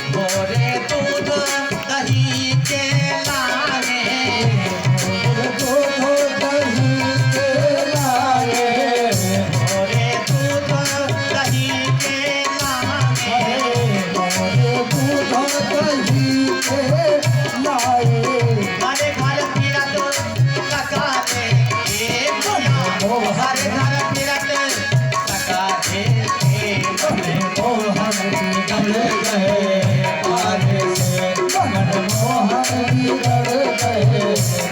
भोरे दूध दही के लागे, भोरे दूध दही के लागे। हरे घर फिरत लगा दे, हरे घर फिरत लगा दे। मनमोहन बिगड़ गए बारे से, मनमोहन बिगड़ गए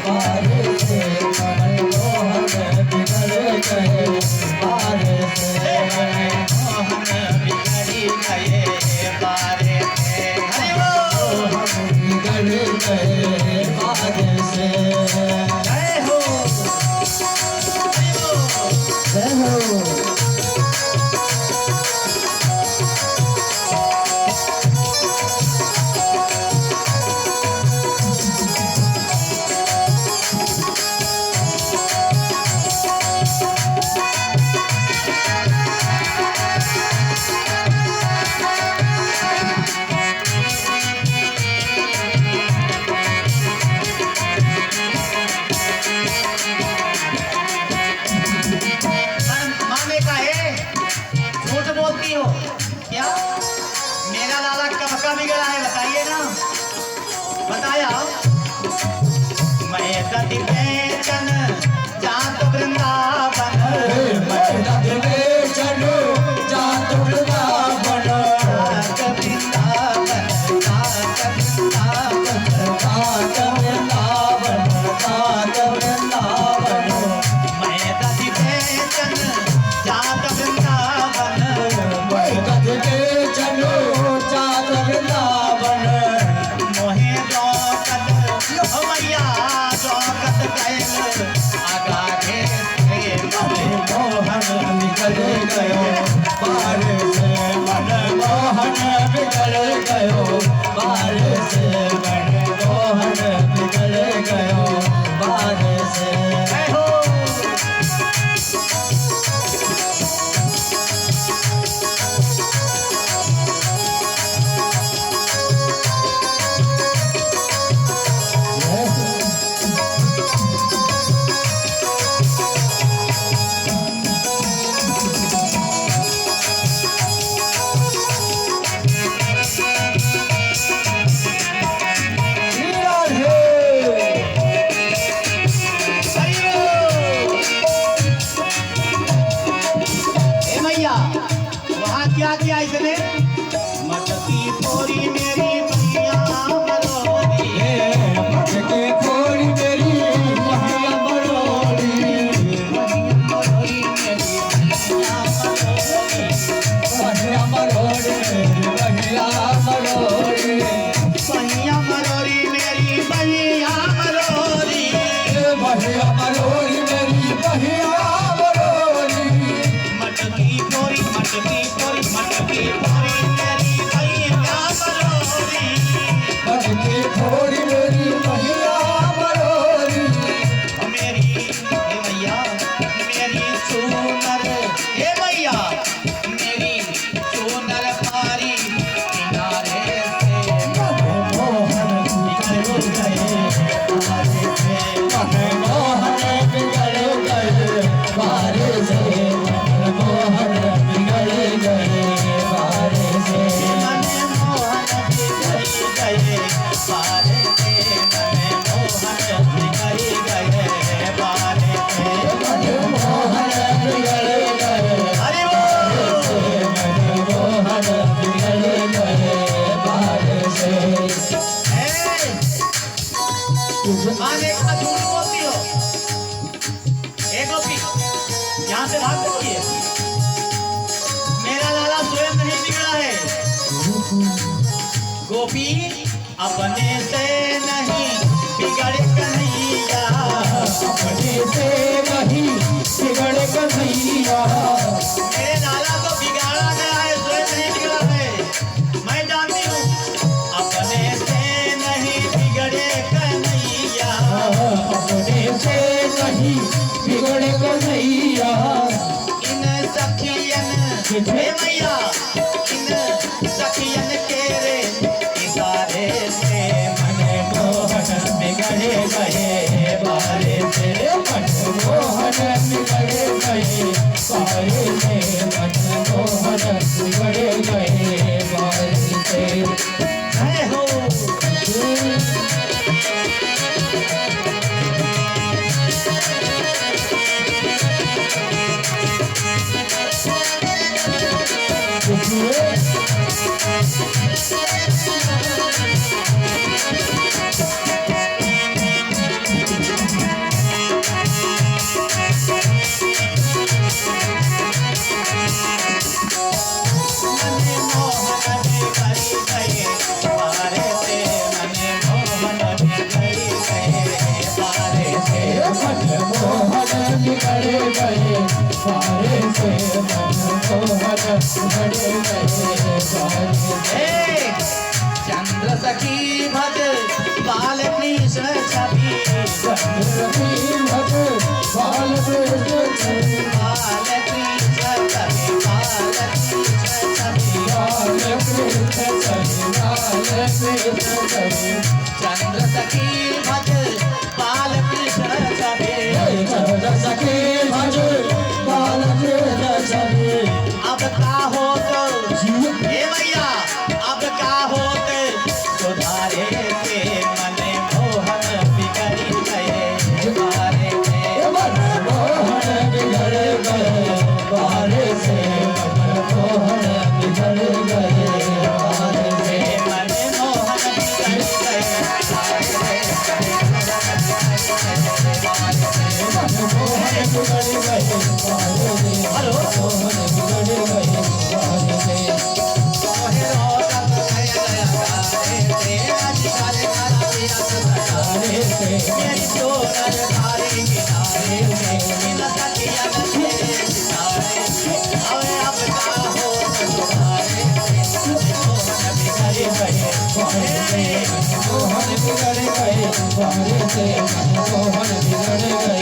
बारे से, मनमोहन बिगड़ गए बारे से, मनमोहन बिगड़ी गए बारे से। हरि बोल। बिगड़ गए बारे से। जय हो। हरि बोल। जय हो। माने का है झूठ बोलती हो क्या? मेरा लाला कब का बिगड़ा है बताइए ना, बताया। मैं दति बेचन जात वृंदावन, मैं दत बेचन जात वृंदावन, जात वृंदावन, जात वृंदावन, जात वृंदावन, जात वृंदावन। मैं दति बेचन जात वृंदावन, मैं दत बेचन जात वृंदावन। मोहे रोकत ओ मैया रोकत कैल आगागे थे। मनमोहन बिगड़ गयो बारे से, मनमोहन बिगड़ गयो बारे से, मनमोहन बिगड़ गयो बारे से। जय हो। मटकी फोरी मेरी भैया मरोरी मटके फोड़ी मेरी भैया मरोड़ी मरोरी मेरी भैया मरोरी भैया मरोड़े भैया मरोड़े भैया मरोरी मेरी भैया मरोरी भैया मरोड़ी मेरी भैया मरोड़ी मटकी फोरी मेरी भैया मरोरी मटके फोड़ी मेरी भैया मरोड़ी मेरी हे भैया मेरी चूनर हे भैया मेरी चूनर पारी किनारे से मोहन निकल गए पारे पे मोहन बिगड़ गए बारे से मोहन बिगड़ गए बारे से मन मोहन बिगड़ गए पारे पे मन मोहन बिगड़ गए पारे पे मोहन बिगड़ गए अरे वो मोहन बिगड़ गए बारे से माने का झूठ बोलती हो ए गोपी यहाँ से भाग सकती है मेरा लाला स्वयं नहीं बिगड़ा है गोपी अपने से नहीं बिगड़े कन्हैया अपने से नहीं बिगड़ कन्हैया मेरे लाला को बिगाड़ा गया है स्वयं नहीं बिगड़ा है मैं जानती हूँ अपने से नहीं बिगड़े कन्हैया अपने से नहीं बिगड़ कन्हैया इन सखियन हे मैया इन सखियन के रे इशारे से मन मोहन बिगड़ गए बारे से मन मोहन बिगड़ गए बारे से मन मोहन बिगड़ गए बारे से है हो मने मोहन बिगड़ गए पारे से मने मोहन बिगड़ गए पारे से मन मोहन बिगड़ गए बारे से मन मोहन बिगड़ गए बारे से चंद्र सखी भज बाल कृष्ण छवि चंद्रवीर भट बाल कृष्ण छवि बाल कृष्ण छवि बाल कृष्ण छवि बाल कृष्ण छवि बाल कृष्ण छवि चंद्र सखी भज बाल कृष्ण छवि चंद्र सखी भज बाल कृष्ण छवि अब का हो तो हे भैया अब का हो तो सुधारे के मने मोहन बिगड़ गए बारे में मन मोहन बिगड़ गए बारे से मन मोहन बिगड़ गए बारे से मने मोहन बिगड़ गए मन मोहन बिगड़ गए बारे से हेलो मोहन बिगड़ गए बारे से मोहे रोशन गया तारे से आज काले बारे से मेरी चोर धारी किनारे से मिल सकिया तेरे सितारे अवे अब का हो तुम्हारे मोहन बिगड़ गए मोहन बिगड़ गए बारे से मन मोहन बिगड़ गए